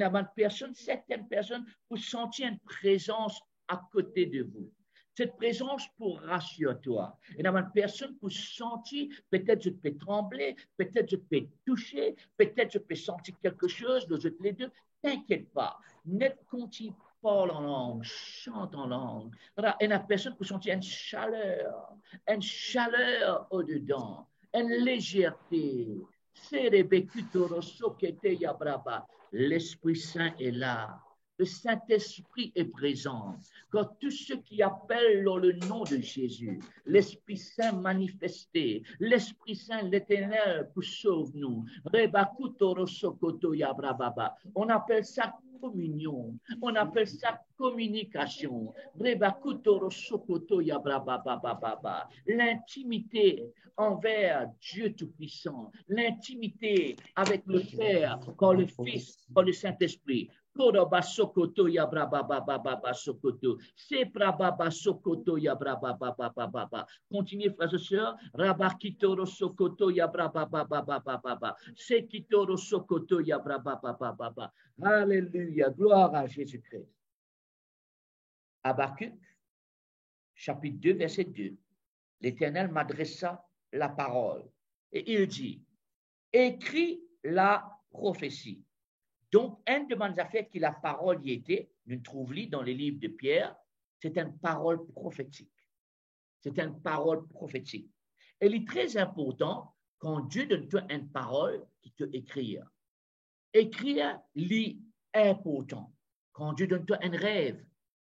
certaines personnes, vous sentez une présence à côté de vous. Cette présence pour rassurer toi. Et dans une personne pour sentir, peut-être je peux trembler, peut-être je peux toucher, peut-être je peux sentir quelque chose, les deux. T'inquiète pas. Net continue. Parle en langue, chante en langue. Et la personne peut sentir une chaleur au-dedans, une légèreté. L'Esprit Saint est là. Le Saint-Esprit est présent. Quand tous ceux qui appellent le nom de Jésus, l'Esprit Saint manifesté, l'Esprit Saint l'Éternel pour sauve-nous. On appelle ça communion. On appelle ça communication. L'intimité envers Dieu Tout-Puissant. L'intimité avec le Père, par le Fils, par le Saint-Esprit. Koroba sokoto ya braba baba baba sokoto. C'est braba sokoto ya braba baba baba. Continuez, frères et sœurs. Rabakitoro sokoto ya braba baba baba. C'est kitoro sokoto ya braba baba baba. Alléluia. Gloire à Jésus-Christ. Habakkuk, chapitre 2, verset 2. L'Éternel m'adressa la parole et il dit, écris la prophétie. Donc, un de mes affaires qui la parole y était, nous trouvons dans les livres de Pierre, c'est une parole prophétique. C'est une parole prophétique. Elle est très importante quand Dieu donne toi une parole qui te écrire. Écrire, lit important. Quand Dieu donne toi un rêve,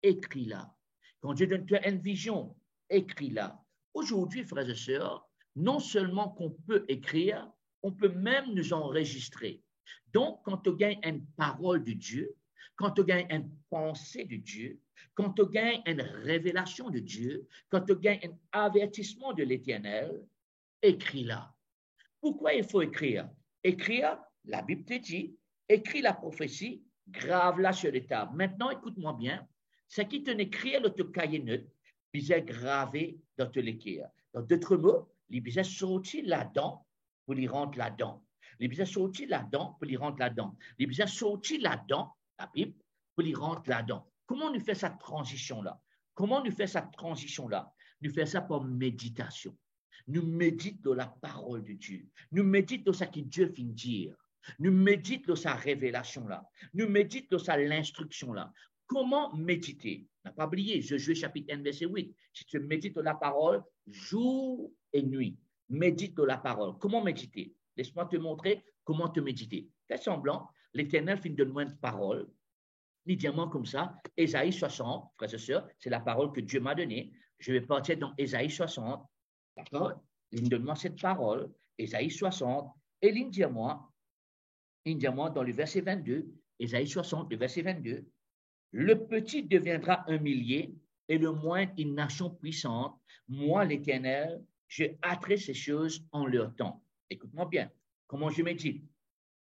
écris-la. Quand Dieu donne toi une vision, écris-la. Aujourd'hui, frères et sœurs, non seulement qu'on peut écrire, on peut même nous enregistrer. Donc, quand tu gagnes une parole de Dieu, quand tu gagnes une pensée de Dieu, quand tu gagnes une révélation de Dieu, quand tu gagnes un avertissement de l'Éternel, écris-la. Pourquoi il faut écrire? Écrire, la Bible te dit, écris la prophétie, grave-la sur les tables. Maintenant, écoute-moi bien, ce qui te écrit dans ton cahier neutre, il est gravé dans ton écrire. Dans d'autres mots, il est sorti là-dedans pour y rentrer là-dedans. Il est sorti là-dedans pour y rentrer là-dedans. Il est sorti là-dedans, la Bible, pour y rentrer là-dedans. Comment nous fait cette transition-là? Comment nous fait cette transition-là? Nous fait ça par méditation. nous méditons dans la parole de Dieu. Nous méditons dans ce que Dieu vient dire. Nous méditons dans sa révélation là. Nous méditons dans l'instruction là. Comment méditer? On n'a pas oublié, Josué chapitre 1, verset 8. Si tu médites dans la parole, jour et nuit, médite dans la parole. Comment méditer? Laisse-moi te montrer comment te méditer. Fais semblant, l'Éternel finit de nous une parole, immédiatement comme ça, Ésaïe 60, frères et sœurs, c'est la parole que Dieu m'a donnée. Je vais partir dans Ésaïe 60, d'accord? Il donne-moi cette parole, Ésaïe 60, et il dit à moi dans le verset 22, Ésaïe 60, le verset 22, le petit deviendra un millier et le moindre une nation puissante. Moi, l'Éternel, je hâterai ces choses en leur temps. Écoute-moi bien, comment je médite.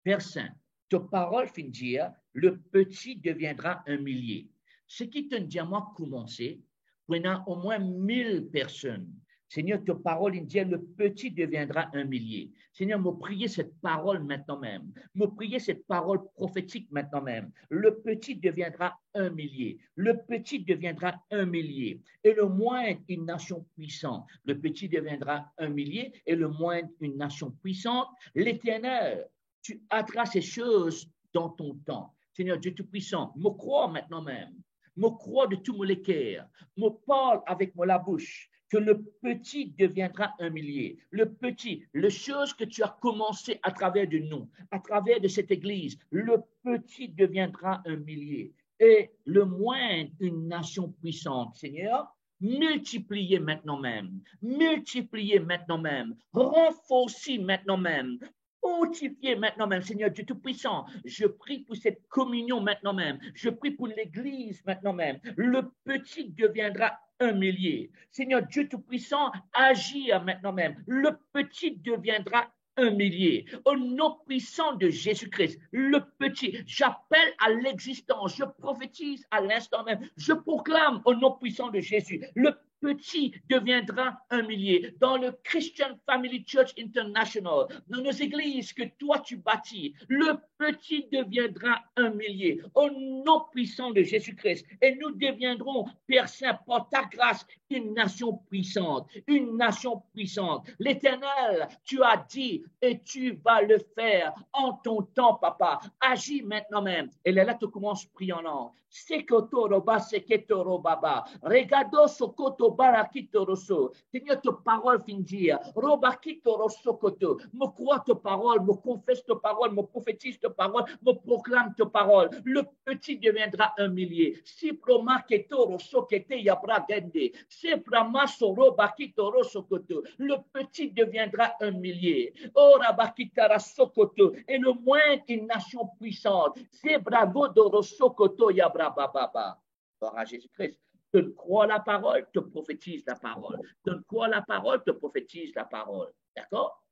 Père Saint, ta parole finit dire, le petit deviendra un millier. Ce qui te dit à moi commencer, pour au moins 1000 personnes. Seigneur, ta parole dit, le petit deviendra un millier. Seigneur, me prier cette parole maintenant même. Me prier cette parole prophétique maintenant même. Le petit deviendra un millier. Le petit deviendra un millier. Et le moindre, une nation puissante. Le petit deviendra un millier et le moindre, une nation puissante. L'Éternel, tu hâteras ces choses dans ton temps. Seigneur Dieu Tout-Puissant, me crois maintenant même. Me crois de tout mon cœur. Me parle avec la bouche. Que le petit deviendra un millier. Le petit, les choses que tu as commencé à travers de nous, à travers de cette église, le petit deviendra un millier. Et le moindre, une nation puissante. Seigneur, multipliez maintenant même. Multipliez maintenant même. Renforcez maintenant même. Fortifiez maintenant même, Seigneur Dieu Tout-Puissant. Je prie pour cette communion maintenant même. Je prie pour l'Église maintenant même. Le petit deviendra un millier. Seigneur Dieu Tout-Puissant, agis maintenant même. Le petit deviendra un millier. Au nom puissant de Jésus-Christ, le petit, j'appelle à l'existence, je prophétise à l'instant même, je proclame au nom puissant de Jésus, le petit deviendra un millier. Dans le Christian Family Church International, dans nos églises que toi tu bâtis, le petit deviendra un millier. Au nom puissant de Jésus-Christ. Et nous deviendrons, Père Saint, par ta grâce, une nation puissante. Une nation puissante. L'Éternel, tu as dit et tu vas le faire en ton temps, papa. Agis maintenant même. Et là, tu commences à prier en langue. Sekotoroba, seketorobaba. Regado sokoto barakitoroso. Seigneur, ta parole finit. Robakitorosokoto. Me crois ta parole, me confesse ta parole, me prophétise ta parole, me proclame ta parole. Le petit deviendra un millier. Si promaketorosokote yabragende. Si pramasorobakitorosoko. Le petit deviendra un millier. Oh, Rabakitara Sokoto. Et le moindre une nation puissante. C'est Bravo Dorosokoto Yabrababa. Gloire à Jésus-Christ. Te crois la parole, te prophétise la parole. Te crois la parole, te prophétise la parole. D'accord?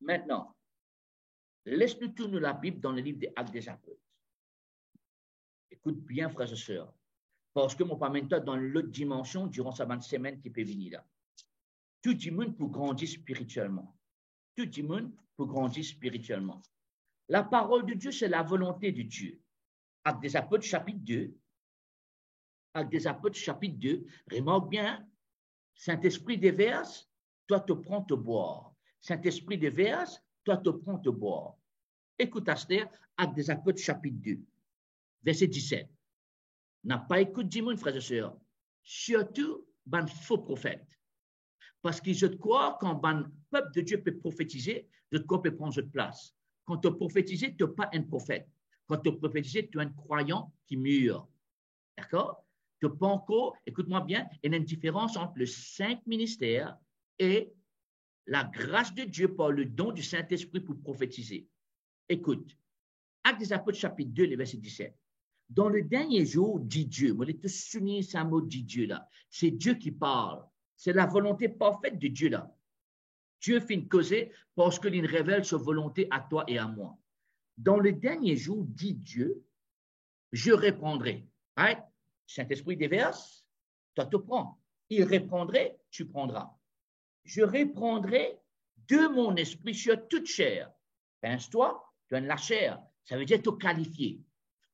Maintenant, laisse-nous tourner la Bible dans le livre des Actes des Apôtres. Écoute bien, frères et sœurs. Parce que mon pas maintenant dans l'autre dimension durant sa 20 semaines qui peut venir là. Tout le monde pour grandir spirituellement. Tout le monde pour grandir spirituellement. La parole de Dieu, c'est la volonté de Dieu. Actes des Apôtres, chapitre 2. Actes des Apôtres, chapitre 2. Remarque bien, Saint-Esprit déverse, toi te prends te boire. Saint-Esprit déverse, toi te prends te boire. Écoute, Astère, Actes des Apôtres, chapitre 2, verset 17. N'a pas écouté du monde, frères et sœurs. Surtout, ben faux prophète. Parce que je crois quand ben peuple de Dieu peut prophétiser, de quoi peut prendre votre place. Quand tu prophétises, tu n'es pas un prophète. Quand tu prophétises, tu es un croyant qui mûre. D'accord? Tu n'es pas encore, écoute-moi bien, il y a une différence entre le saint ministère et la grâce de Dieu par le don du Saint-Esprit pour prophétiser. Écoute, Actes des Apôtres, chapitre 2, le verset 17. Dans le dernier jour, dit Dieu, moi, je te souligner ce mot dit Dieu là. C'est Dieu qui parle. C'est la volonté parfaite de Dieu là. Dieu fait une causer parce qu'il révèle sa volonté à toi et à moi. Dans le dernier jour, dit Dieu, je répondrai. Right? Saint-Esprit déverse, toi te prends. Il répondrait, tu prendras. Je répondrai de mon esprit sur toute chair. Pense-toi, tu as la chair. Ça veut dire te qualifier.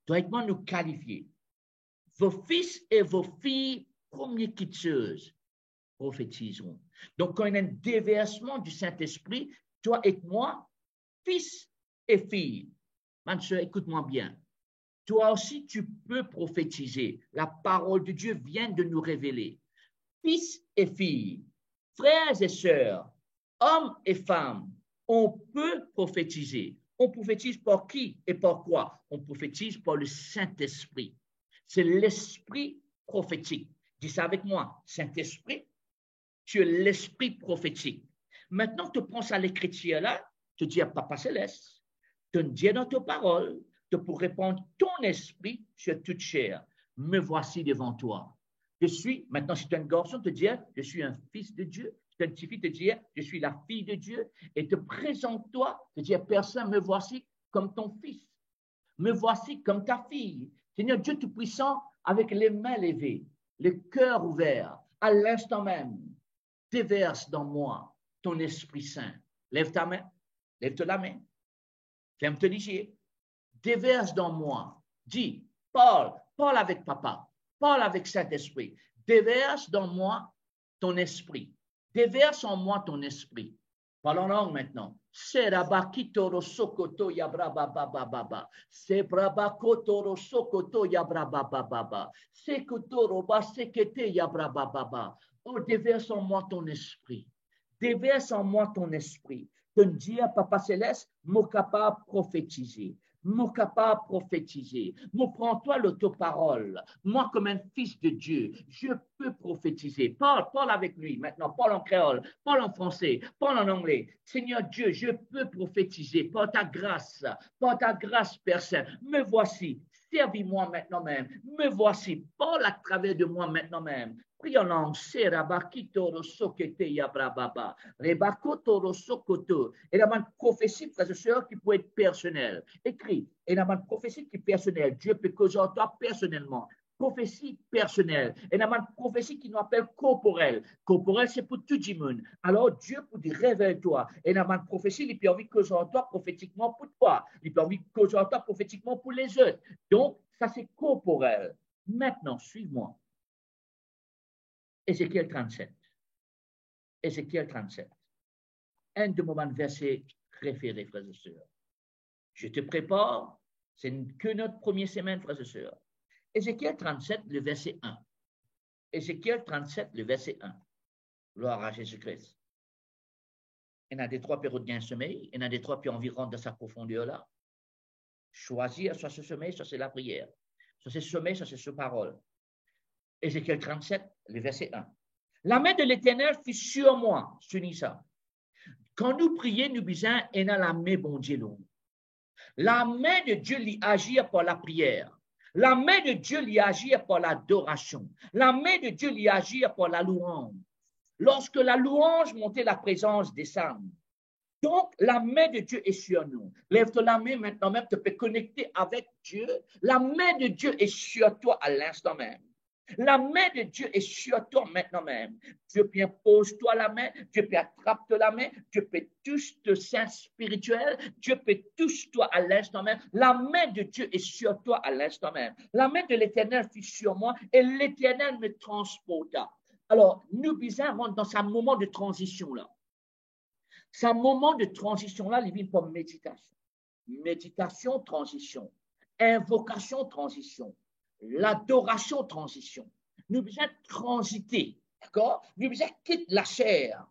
Toi et moi nous qualifier. Vos fils et vos filles, premières quitteuses. prophétiseront. Donc, quand il y a un déversement du Saint-Esprit, toi et moi, fils et filles, ma soeur, écoute-moi bien. Toi aussi, tu peux prophétiser. La parole de Dieu vient de nous révéler. Fils et filles, frères et sœurs, hommes et femmes, on peut prophétiser. On prophétise par qui et par quoi? On prophétise par le Saint-Esprit. C'est l'esprit prophétique. Dis ça avec moi. Saint-Esprit, tu es l'esprit prophétique. Maintenant, tu prends ça, l'Écriture là, tu dis à Papa Céleste, te dis dans ta parole, te pour répondre ton esprit sur toute chair. Me voici devant toi. Je suis, maintenant, si tu es un garçon, te dire, je suis un fils de Dieu. Si tu es une petite fille, te dire, je suis la fille de Dieu. Et te présente-toi, te dire, personne, me voici comme ton fils. Me voici comme ta fille. Seigneur Dieu Tout-Puissant, avec les mains levées, le cœur ouvert, à l'instant même, déverse dans moi ton Esprit Saint. Lève ta main, lève-toi la main, ferme-toi les yeux, déverse dans moi. Dis, parle avec papa, parle avec Saint-Esprit. Déverse dans moi ton esprit. Déverse en moi ton esprit. Parle en langue maintenant. Serabakitoro sokoto yabrababababa. Sebrabakotoro sokoto yabrababababa. Sekotoro basekete yabrabababa. Oh, déverse en moi ton esprit. Déverse en moi ton esprit. Te dire, Papa Céleste, moi capable de prophétiser. Moi capable de prophétiser. Moi, prends-toi l'autoparole. Moi, comme un fils de Dieu, je peux prophétiser. Parle avec lui maintenant. Parle en créole, parle en français, parle en anglais. Seigneur Dieu, je peux prophétiser par ta grâce, Père Saint. Me voici. Servis-moi maintenant même. Me voici. Parle à travers de moi maintenant même. Prie en langue. Serabakitoro sokete yabrababa. Rebakotoro sokoto. Et la prophétie, frères et sœurs, qui peut être personnelle. Écrit. Et la prophétie qui est personnelle. Dieu peut causer en toi personnellement. Prophétie personnelle. Et la prophétie qui nous appelle corporelle. Corporelle, c'est pour tout le monde. Alors, Dieu peut dire, révèle-toi. Et la prophétie, il peut envie de causer en toi prophétiquement pour toi. Il peut envie de causer en toi prophétiquement pour les autres. Donc, ça, c'est corporel. Maintenant, suis-moi. Ézéchiel 37. Ézéchiel 37. Un de mes versets préférés, frères et sœurs. Je te prépare, c'est que notre première semaine, frères et sœurs. Ézéchiel 37, le verset 1. Ézéchiel 37, le verset 1. Gloire à Jésus-Christ. Il y en a des trois périodes d'un sommeil, il y en a des trois qui environ de sa profondeur-là. Choisir, soit ce sommeil, soit c'est la prière. Soit c'est sommeil, soit c'est ce parole. Ézéchiel 37, le verset 1. La main de l'Éternel fut sur moi, souligne ça. Quand nous prions, nous disons, et dans la main, bon Dieu, la main de Dieu l'y agit par la prière. La main de Dieu l'y agit par l'adoration. La main de Dieu l'y agit par la louange. Lorsque la louange montait la présence des saints. Donc, la main de Dieu est sur nous. Lève-toi la main maintenant même, tu peux connecter avec Dieu. La main de Dieu est sur toi à l'instant même. La main de Dieu est sur toi maintenant même. Dieu peut pose-toi la main, Dieu peut attrape-toi la main, Dieu peut toucher te sein spirituel, Dieu peut toucher-toi à l'instant même. La main de Dieu est sur toi à l'instant même. La main de l'Éternel fut sur moi et l'Éternel me transporta. Alors, nous visons dans ce moment de transition-là. Ce moment de transition-là, il vient pour méditation. Méditation, transition. Invocation, transition. L'adoration, transition. Nous devons transiter, d'accord? Nous devons quitter la chair.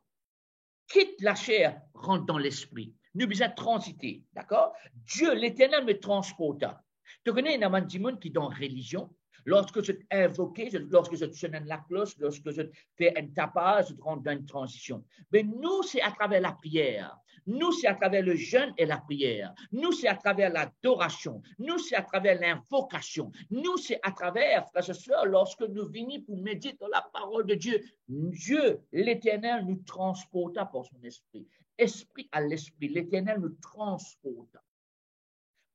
Quitte la chair, rentre dans l'esprit. Nous devons transiter, d'accord? Dieu, l'Éternel me transporta. Tu connais un amant qui est dans la religion? Lorsque je t'invoque, lorsque je te sonne la cloche, lorsque je fais un tapage, je rentre dans une transition. Mais nous, c'est à travers la prière. Nous, c'est à travers le jeûne et la prière. Nous, c'est à travers l'adoration. Nous, c'est à travers l'invocation. Nous, c'est à travers, frères et sœurs, lorsque nous venons pour méditer dans la parole de Dieu. Dieu, l'Éternel, nous transporta par son esprit. Esprit à l'esprit. L'Éternel nous transporta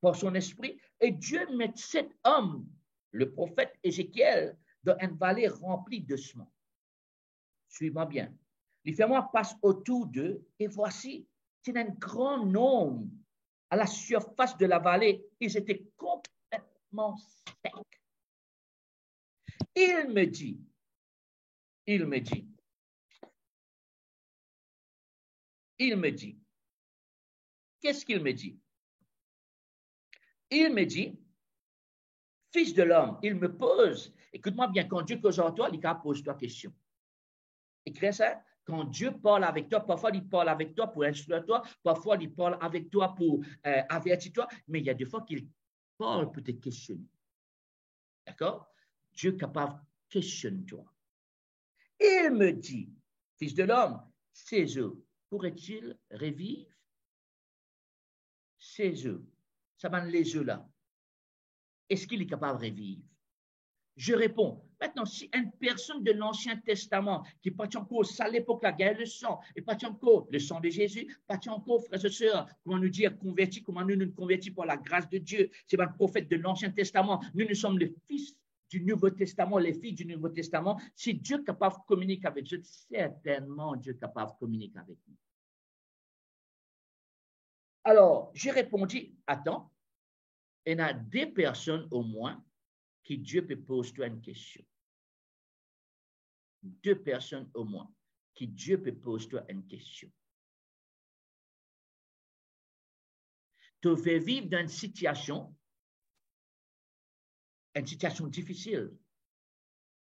par son esprit. Et Dieu met cet homme, le prophète Ézéchiel, dans une vallée remplie de semences. Suivez-moi bien. Les fermiers passent autour d'eux et voici, c'est un grand nombre à la surface de la vallée. Ils étaient complètement secs. Il me dit, il me dit, qu'est-ce qu'il me dit? Il me dit, fils de l'homme, il me pose, écoute-moi bien, quand Dieu cause en toi, il pose-toi question. Écris ça. Quand Dieu parle avec toi, parfois il parle avec toi pour instruire toi, parfois il parle avec toi pour avertir toi, mais il y a des fois qu'il parle pour te questionner. D'accord? Dieu est capable, questionne-toi. Il me dit, fils de l'homme, ces œufs, pourraient-ils revivre? Ces œufs, ça mène les œufs là. Est-ce qu'il est capable de revivre? Je réponds, maintenant, si une personne de l'Ancien Testament qui partit encore, ça à l'époque, la guerre, le sang, et partit encore, le sang de Jésus, partit encore, frères et sœurs, comment nous dire convertis, comment nous nous convertis par la grâce de Dieu, c'est un prophète de l'Ancien Testament, nous sommes les fils du Nouveau Testament, les filles du Nouveau Testament, si Dieu est capable de communiquer avec Dieu, certainement Dieu est capable de communiquer avec nous. Alors, j'ai répondu, attends, il y a des personnes au moins qui Dieu peut poser toi une question. 2 personnes au moins qui Dieu peut poser toi une question. Tu veux vivre dans une situation difficile,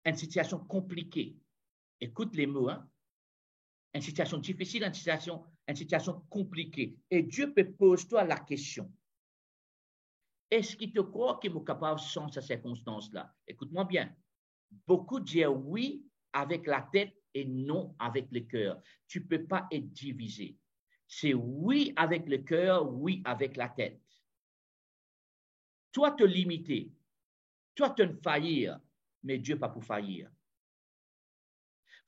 une situation compliquée. Écoute les mots, hein? Une situation difficile, une situation compliquée. Et Dieu peut poser toi la question. Est-ce qu'il te croit qu'il est capable sans cette circonstance-là? Écoute-moi bien. Beaucoup disent oui avec la tête et non avec le cœur. Tu ne peux pas être divisé. C'est oui avec le cœur, oui avec la tête. Toi, te limiter. Toi, te faillir, mais Dieu pas pour faillir.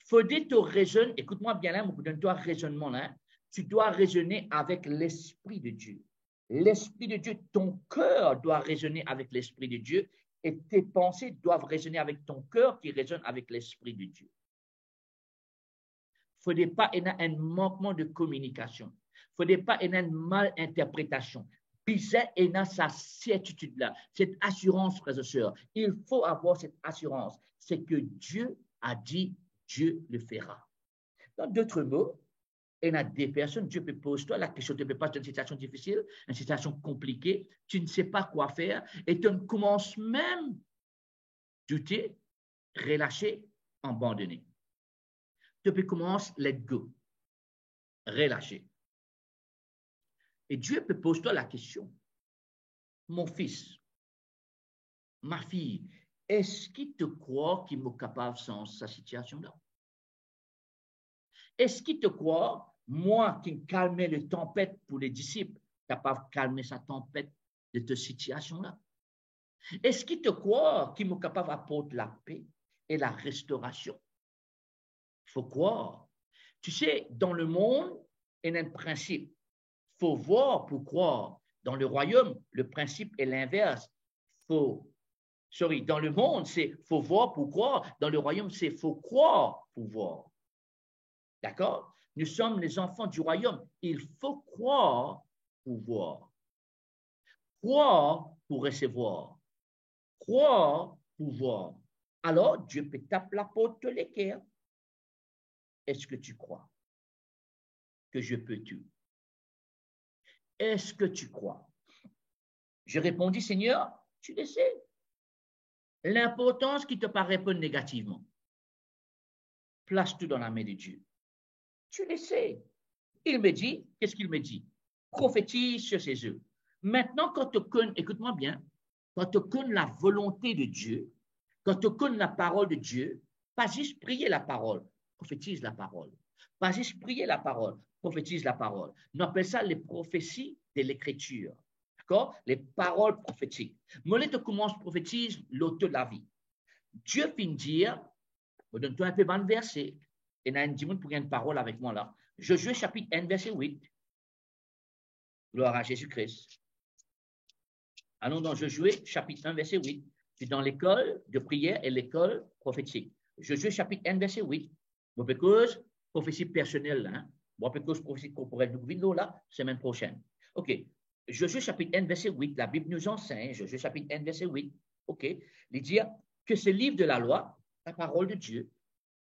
Faudrait te raisonner, écoute-moi bien là, donne-toi raisonnement là. Tu dois raisonner avec l'Esprit de Dieu. L'Esprit de Dieu, ton cœur doit raisonner avec l'Esprit de Dieu et tes pensées doivent raisonner avec ton cœur qui résonne avec l'Esprit de Dieu. Il ne faudrait pas qu'il y ait un manquement de communication. Il ne faudrait pas qu'il y ait une malinterprétation. Bizarre, il y a sa certitude-là, cette assurance, frères et sœurs. Il faut avoir cette assurance. C'est que Dieu a dit, Dieu le fera. Dans d'autres mots, il y a des personnes, Dieu peut poser toi la question, tu ne peux pas être dans une situation difficile, une situation compliquée, tu ne sais pas quoi faire et tu commences même à douter, relâcher, abandonner. Tu peux commencer let go, relâcher. Et Dieu peut poser toi la question, mon fils, ma fille, est-ce qu'il te croit qu'il est capable sans sa situation-là? Est-ce qu'il te croit, moi qui calmais les tempêtes pour les disciples, capable de calmer sa tempête de cette situation-là? Est-ce qu'il te croit qu'il est capable d'apporter la paix et la restauration? Il faut croire. Tu sais, dans le monde, il y a un principe. Il faut voir pour croire. Dans le royaume, le principe est l'inverse. Dans le monde, c'est faut voir pour croire. Dans le royaume, c'est faut croire pour voir. D'accord? Nous sommes les enfants du royaume. Il faut croire pour voir. Croire pour recevoir. Croire pour voir. Alors, Dieu peut taper la porte de l'équerre. Est-ce que tu crois que je peux tout? Est-ce que tu crois? Je répondis, Seigneur, tu le sais. L'importance qui te paraît répondre négativement. Place tout dans la main de Dieu. Tu le sais. Il me dit, qu'est-ce qu'il me dit? Prophétise sur ses œufs. Maintenant, quand tu connais, écoute-moi bien, quand tu connais la volonté de Dieu, quand tu connais la parole de Dieu, pas juste prier la parole, prophétise la parole. Pas juste prier la parole, prophétise la parole. On appelle ça les prophéties de l'écriture. D'accord? Les paroles prophétiques. Moi, tu commences prophétise l'auteur de la vie. Dieu finit de dire, je donne-toi un peu de verset, et il y a un dimanche pour une parole avec moi là. Josué chapitre 1, verset 8. Gloire à Jésus-Christ. Allons dans Josué chapitre 1, verset 8. C'est dans l'école de prière et l'école prophétique. Josué chapitre 1, verset 8. Bon, parce prophétie personnelle, hein? Bon, parce prophétie corporelle, nous vidéo là, semaine prochaine. OK. Josué chapitre 1, verset 8. La Bible nous enseigne, Josué chapitre 1, verset 8. OK. Il dit que ce livre de la loi, la parole de Dieu,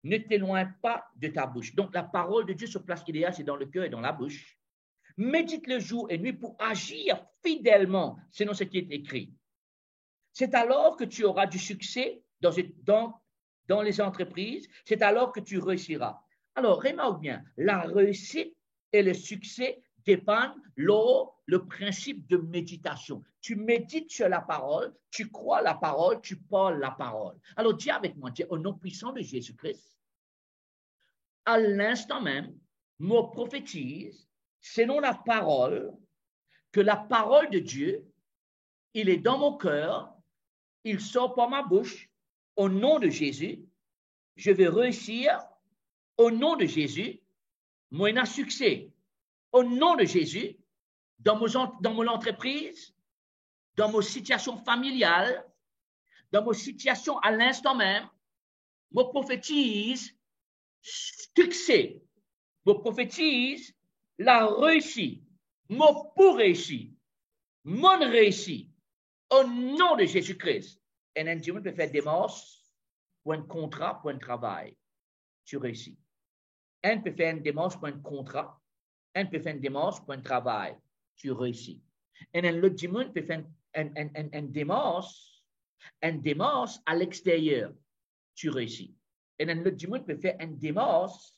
ne t'éloigne pas de ta bouche. Donc, la parole de Dieu, sur place idéale, c'est dans le cœur et dans la bouche. Médite le jour et nuit pour agir fidèlement selon ce qui est écrit. C'est alors que tu auras du succès dans les entreprises. C'est alors que tu réussiras. Alors, remarque bien, la réussite et le succès dépendent le principe de méditation. Tu médites sur la parole, tu crois la parole, tu parles la parole. Alors, dis avec moi, dis au nom puissant de Jésus-Christ, à l'instant même, me prophétise, selon la parole, que la parole de Dieu, il est dans mon cœur, il sort par ma bouche, au nom de Jésus, je vais réussir, au nom de Jésus, moi, un succès, au nom de Jésus, dans mon entreprise, dans mon situation familiale, dans mon situation à l'instant même, me prophétise succès, me prophétise la réussite, me pour réussir, mon réussite, au nom de Jésus-Christ. Et un Dieu peut faire des démarches pour un contrat, pour un travail. Tu réussis. Un peut faire une démarche pour un contrat. Un peut faire une démarche pour un travail. Tu réussis. Et un autre Dieu peut faire une démarche à l'extérieur. Tu réussis. Et un autre Dieu peut faire une démarche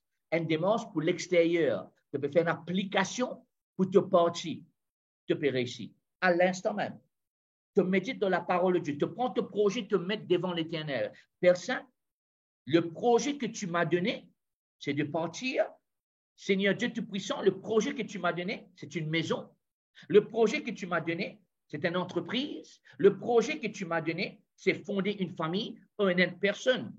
pour l'extérieur. Tu peux faire une application pour te partir. Tu peux réussir. À l'instant même. Te médite dans la parole de Dieu. Te prends ton projet, te mettre devant l'Éternel. Père Saint, le projet que tu m'as donné, c'est de partir. Seigneur Dieu Tout-Puissant, le projet que tu m'as donné, c'est une maison. Le projet que tu m'as donné, c'est une entreprise. Le projet que tu m'as donné, c'est fonder une famille ou une personne.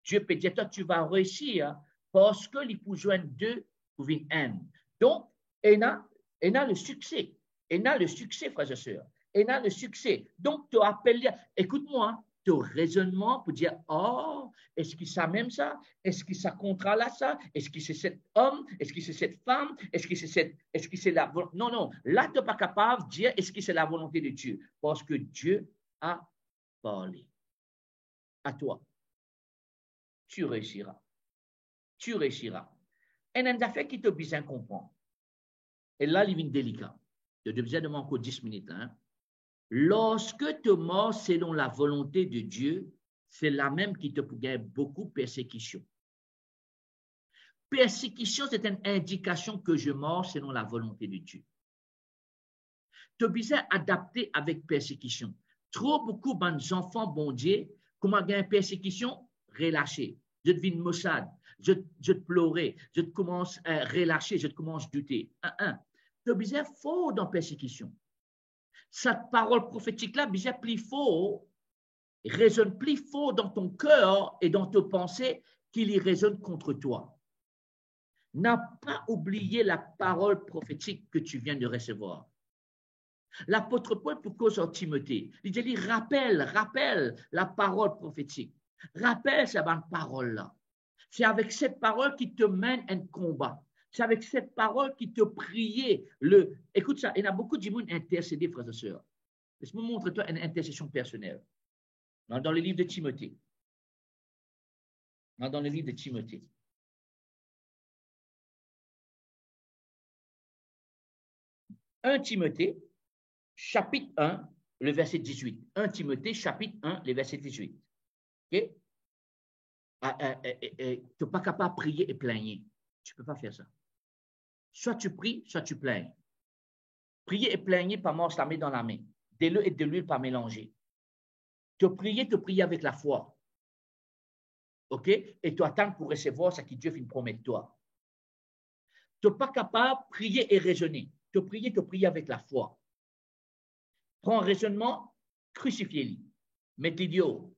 Dieu peut dire, toi, tu vas réussir parce que l'époux joignent deux pour une haine. Donc, il a le succès. Il a le succès, frères et sœurs. Il a le succès. Donc, tu appelles, écoute-moi, ton raisonnement pour dire, oh, est-ce que ça même ça? Est-ce que ça contrat là ça? Est-ce que c'est cet homme? Est-ce que c'est cette femme? Est-ce que c'est la volonté? Non, non. Là, tu n'es pas capable de dire, est-ce que c'est la volonté de Dieu? Parce que Dieu a parlé. À toi. Tu réussiras. Tu réussiras. Et il y a une affaire qui te besoin de comprendre. Et là, il est délicat. Je te besoin de encore 10 minutes. Hein? Lorsque tu mords selon la volonté de Dieu, c'est la même qui te gagner beaucoup de persécution. Persécution, c'est une indication que je mords selon la volonté de Dieu. Tu as besoin d'adapter avec persécution. Trop beaucoup d'enfants, bon Dieu, comment gagner persécution? Relâcher. Je deviens maussade. Je te pleurer. Je te commence à relâcher. Je te commence à douter. Tu as besoin fort dans persécution. Cette parole prophétique-là, bien plus fort, résonne plus fort dans ton cœur et dans tes pensées qu'il y résonne contre toi. N'a pas oublié la parole prophétique que tu viens de recevoir. L'apôtre Paul, pour cause en Timothée, il dit, rappelle la parole prophétique. Rappelle cette parole-là. C'est avec cette parole qui te mène un combat. C'est avec cette parole qui te prie. Écoute ça, il y a beaucoup de monde intercédé, frères et sœurs. Laisse-moi montrer toi une intercession personnelle. Dans le livre de Timothée. Dans le livre de Timothée. Un Timothée, chapitre 1, le verset 18. 1 Timothée, chapitre 1, le verset 18. OK? Tu n'es pas capable de prier et plaigner. Tu ne peux pas faire ça. Soit tu pries, soit tu plaignes. Prier et plaigner, pas mort, se la met dans la main. De l'eau et de l'huile, pas mélanger. Te prier avec la foi. OK? Et tu attends pour recevoir ce que Dieu fait une promesse de toi. Tu n'es pas capable de prier et raisonner. Te prier avec la foi. Prends un raisonnement, crucifiez-le. Mettez-le haut.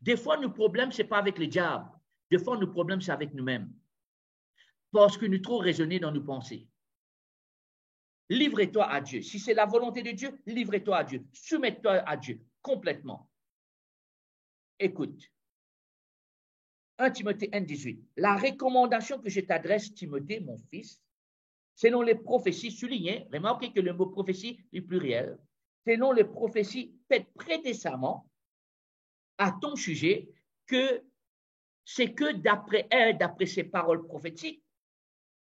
Des fois, nos problèmes, ce n'est pas avec le diable. Des fois, nos problèmes, c'est avec nous-mêmes. Parce que nous trop raisonnés dans nos pensées. Livre-toi à Dieu. Si c'est la volonté de Dieu, livre-toi à Dieu. Soumets-toi à Dieu complètement. Écoute. 1 Timothée 1,18. La recommandation que je t'adresse, Timothée, mon fils, selon les prophéties soulignées, remarquez que le mot prophétie est pluriel, selon les prophéties faites précédemment à ton sujet, que c'est que d'après elle, d'après ses paroles prophétiques,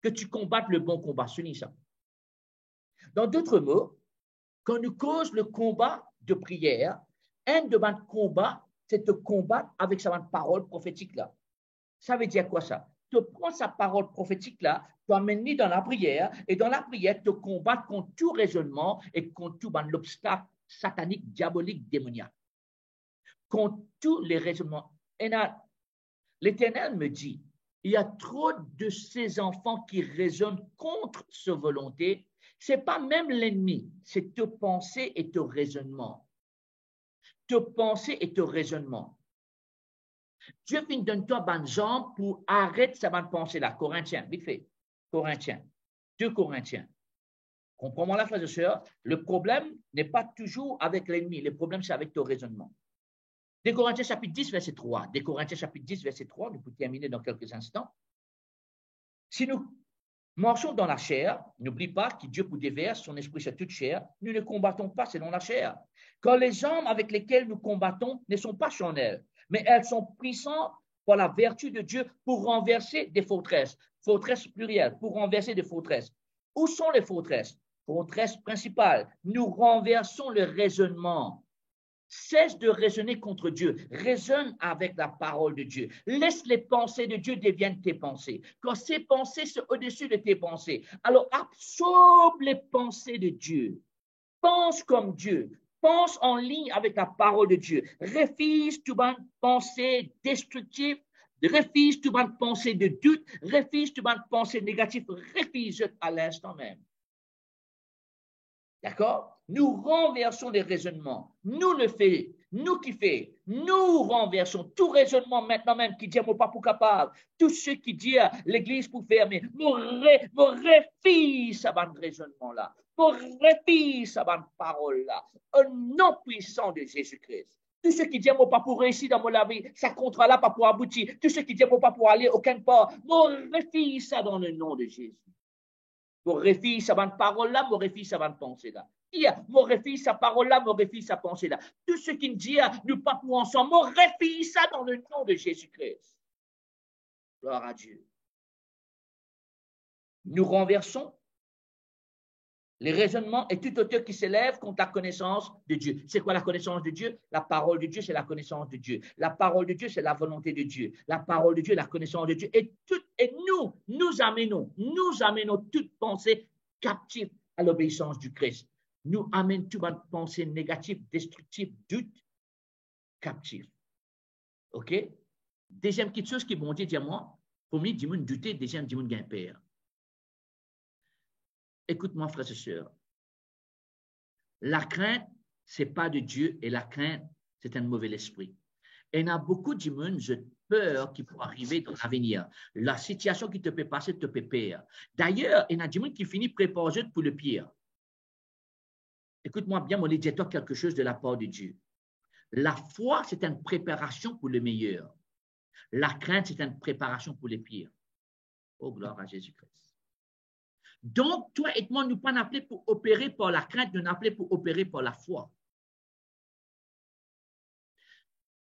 que tu combattes le bon combat. Souligne ça. Dans d'autres mots, quand nous cause le combat de prière, un de mes combats, c'est de combattre avec sa parole prophétique-là. Ça veut dire quoi ça? Tu prends sa parole prophétique-là, tu amènes dans la prière, et dans la prière, tu combats contre tout raisonnement et contre tout l'obstacle satanique, diabolique, démoniaque. Contre tous les raisonnements. L'Éternel me dit, il y a trop de ces enfants qui raisonnent contre sa volonté. Ce n'est pas même l'ennemi, c'est te penser et te raisonnement. Te penser et te raisonnement. Dieu finit donne-toi un exemple pour arrêter sa bonne pensée-là. Corinthiens, vite fait. Corinthiens. 2 Corinthiens. Comprends-moi là, frères et sœurs, le problème n'est pas toujours avec l'ennemi, le problème c'est avec ton raisonnement. 2 Corinthiens chapitre 10, verset 3. 2 Corinthiens chapitre 10, verset 3, nous pouvons terminer dans quelques instants. Si nous marchons dans la chair, n'oublie pas que Dieu vous déverse son esprit sur toute chair, nous ne combattons pas selon la chair. Car les armes avec lesquelles nous combattons ne sont pas charnelles, mais elles sont puissantes par la vertu de Dieu pour renverser des forteresses. Forteresses plurielles, pour renverser des forteresses. Où sont les forteresses? Forteresse principale. Nous renversons le raisonnement. Cesse de raisonner contre Dieu. Raisonne avec la parole de Dieu. Laisse les pensées de Dieu deviennent tes pensées. Quand ces pensées sont au-dessus de tes pensées, alors absorbe les pensées de Dieu. Pense comme Dieu. Pense en ligne avec la parole de Dieu. Refuse toute pensée destructive. Refuse toute pensée de doute. Refuse toute pensée négative. Refuse à l'instant même. D'accord? Nous renversons les raisonnements. Nous le faisons. Nous qui faisons. Nous renversons tout raisonnement maintenant même qui dit mon pas pour capable. Tout ce qui dit l'église pour fermer. Mon refuse ce raisonnement-là. Mon refuse cette parole-là. Un nom puissant de Jésus-Christ. Tout ce qui dit mon pas pour réussir dans mon vie, ça comptera là pas pour aboutir. Tout ce qui dit mon pas pour aller aucun part. Mon refuse ça dans le nom de Jésus. Mon refuse sa parole-là, mon refuse sa pensée-là. Mon refuse sa parole-là, mon refuse sa pensée-là. Tout ce qui me dit, nous pas pour ensemble, mon refuse ça dans le nom de Jésus-Christ. Gloire à Dieu. Nous renversons les raisonnements et tout auteur qui s'élève contre la connaissance de Dieu. C'est quoi la connaissance de Dieu? La parole de Dieu, c'est la connaissance de Dieu. La parole de Dieu, c'est la volonté de Dieu. La parole de Dieu, la connaissance de Dieu. Et nous amenons toute pensée captive à l'obéissance du Christ. Nous amenons toute pensée négative, destructive, doute, captive. OK? Deuxième petite chose qui vont dire, moi, premier, dis-moi douter, deuxième, dis-moi gain père. Écoute-moi, frères et sœurs. La crainte, ce n'est pas de Dieu et la crainte, c'est un mauvais esprit. Et il y a beaucoup de monde, j'ai peur qui pourra arriver dans l'avenir. La situation qui te peut passer te peut pire. D'ailleurs, il y a des gens qui finissent préparés pour le pire. Écoute-moi bien, mon dis-toi quelque chose de la part de Dieu. La foi, c'est une préparation pour le meilleur. La crainte, c'est une préparation pour le pire. Oh, gloire à Jésus-Christ. Donc, toi et moi, nous ne sommes pas appelés pour opérer par la crainte, nous sommes appelés pour opérer par la foi.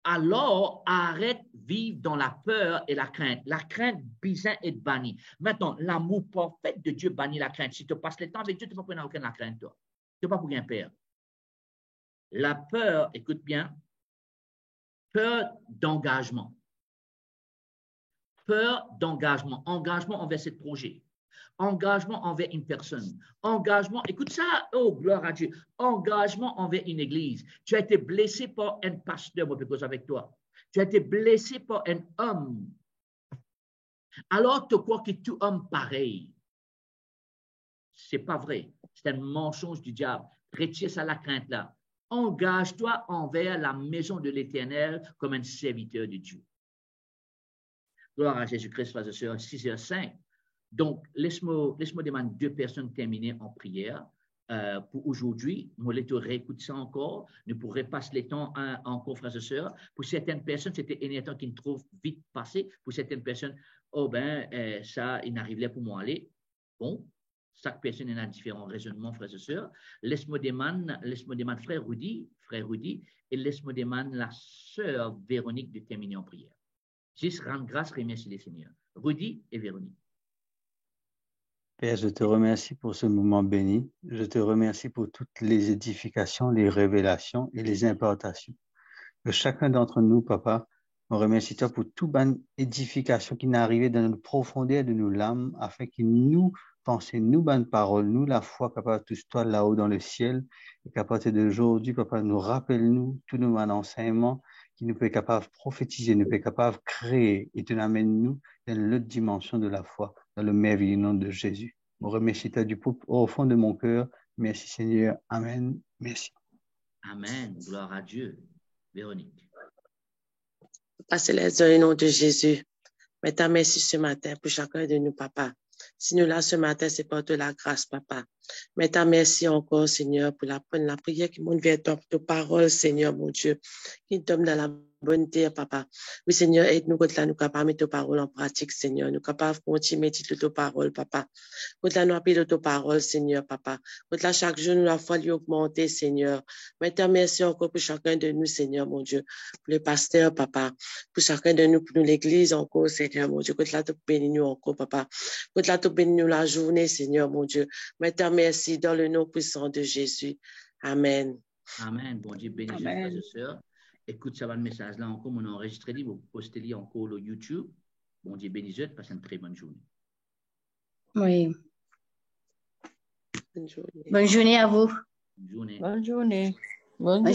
Alors, arrête de vivre dans la peur et la crainte. La crainte, besoin est bannie. Maintenant, l'amour parfait de Dieu bannit la crainte. Si tu passes le temps avec Dieu, tu ne vas pas prendre aucune la crainte, toi. Tu ne vas pas pour rien perdre. La peur, écoute bien, peur d'engagement. Peur d'engagement. Engagement envers ce projet. Engagement envers une personne. Engagement, écoute ça, oh, gloire à Dieu. Engagement envers une église. Tu as été blessé par un pasteur, moi, je avec toi. Tu as été blessé par un homme. Alors, tu crois que tout homme pareil. Ce n'est pas vrai. C'est un mensonge du diable. Retire ça la crainte là. Engage-toi envers la maison de l'Éternel comme un serviteur de Dieu. Gloire à Jésus-Christ, frères et sœurs, 6h05. Donc, laisse-moi demander 2 personnes terminer en prière pour aujourd'hui. Moi, je réécoute ça encore. Nous pourrons passer le temps encore, frères et sœurs. Pour certaines personnes, c'était un temps qui me trouve vite passé. Pour certaines personnes, ça, il n'arriverait pour moi aller. Bon, chaque personne a différents raisonnements, frères et sœurs. Laisse-moi demander frère Rudy, et laisse-moi demander la sœur Véronique de terminer en prière. Juste rendre grâce, remercier les Seigneurs. Rudy et Véronique. Père, je te remercie pour ce moment béni. Je te remercie pour toutes les édifications, les révélations et les impartations. Que chacun d'entre nous, Papa, on remercie toi pour toute bonne édification qui n'est arrivée dans notre profondeur de nos l'âme, afin que nous pensions, nous, bonnes paroles, nous, la foi, Papa, tous toi là-haut dans le ciel, et qu'à partir d'aujourd'hui, Papa, nous rappelle-nous tous nos enseignements, qui nous peut être capable de prophétiser, nous peut être capable de créer, et te l'amène-nous dans l'autre dimension de la foi, dans le merveilleux nom de Jésus. On remercie toi du au fond de mon cœur. Merci Seigneur. Amen. Merci. Amen. Gloire à Dieu. Véronique. Papa céleste, dans le nom de Jésus. Maintenant, merci ce matin pour chacun de nous, Papa. Si nous là ce matin, c'est pour de la grâce, Papa. Maintenant, merci encore, Seigneur, pour la prière qui monte vers toi, pour ta parole, Seigneur, mon Dieu, qui tombe dans la bonne terre, Papa. Oui, Seigneur, aide-nous, quand là, nous capables de mettre ta parole en pratique, Seigneur. Nous capables de continuer à méditer ta parole, Papa. Quand là, nous appelons ta parole, Seigneur, Papa. Quand là, chaque jour, nous la foi lui augmenter, Seigneur. Maintenant, merci encore pour chacun de nous, Seigneur, mon Dieu. Pour le pasteur, Papa. Pour chacun de nous, pour nous, l'église encore, Seigneur, mon Dieu. Quand là, tu bénis nous encore, Papa. Quand là, tu bénis nous la journée, Seigneur, mon Dieu. Maintenant, merci dans le nom puissant de Jésus. Amen. Amen. Bon Dieu bénisse les frères et sœurs. Écoute, ça va le message là encore, on a enregistré, vous postez encore sur YouTube. Bon Dieu bénisse, passez une très bonne journée. Oui. Bonne journée. Bonne journée à vous. Bonne journée. Bonne journée. Bonne journée.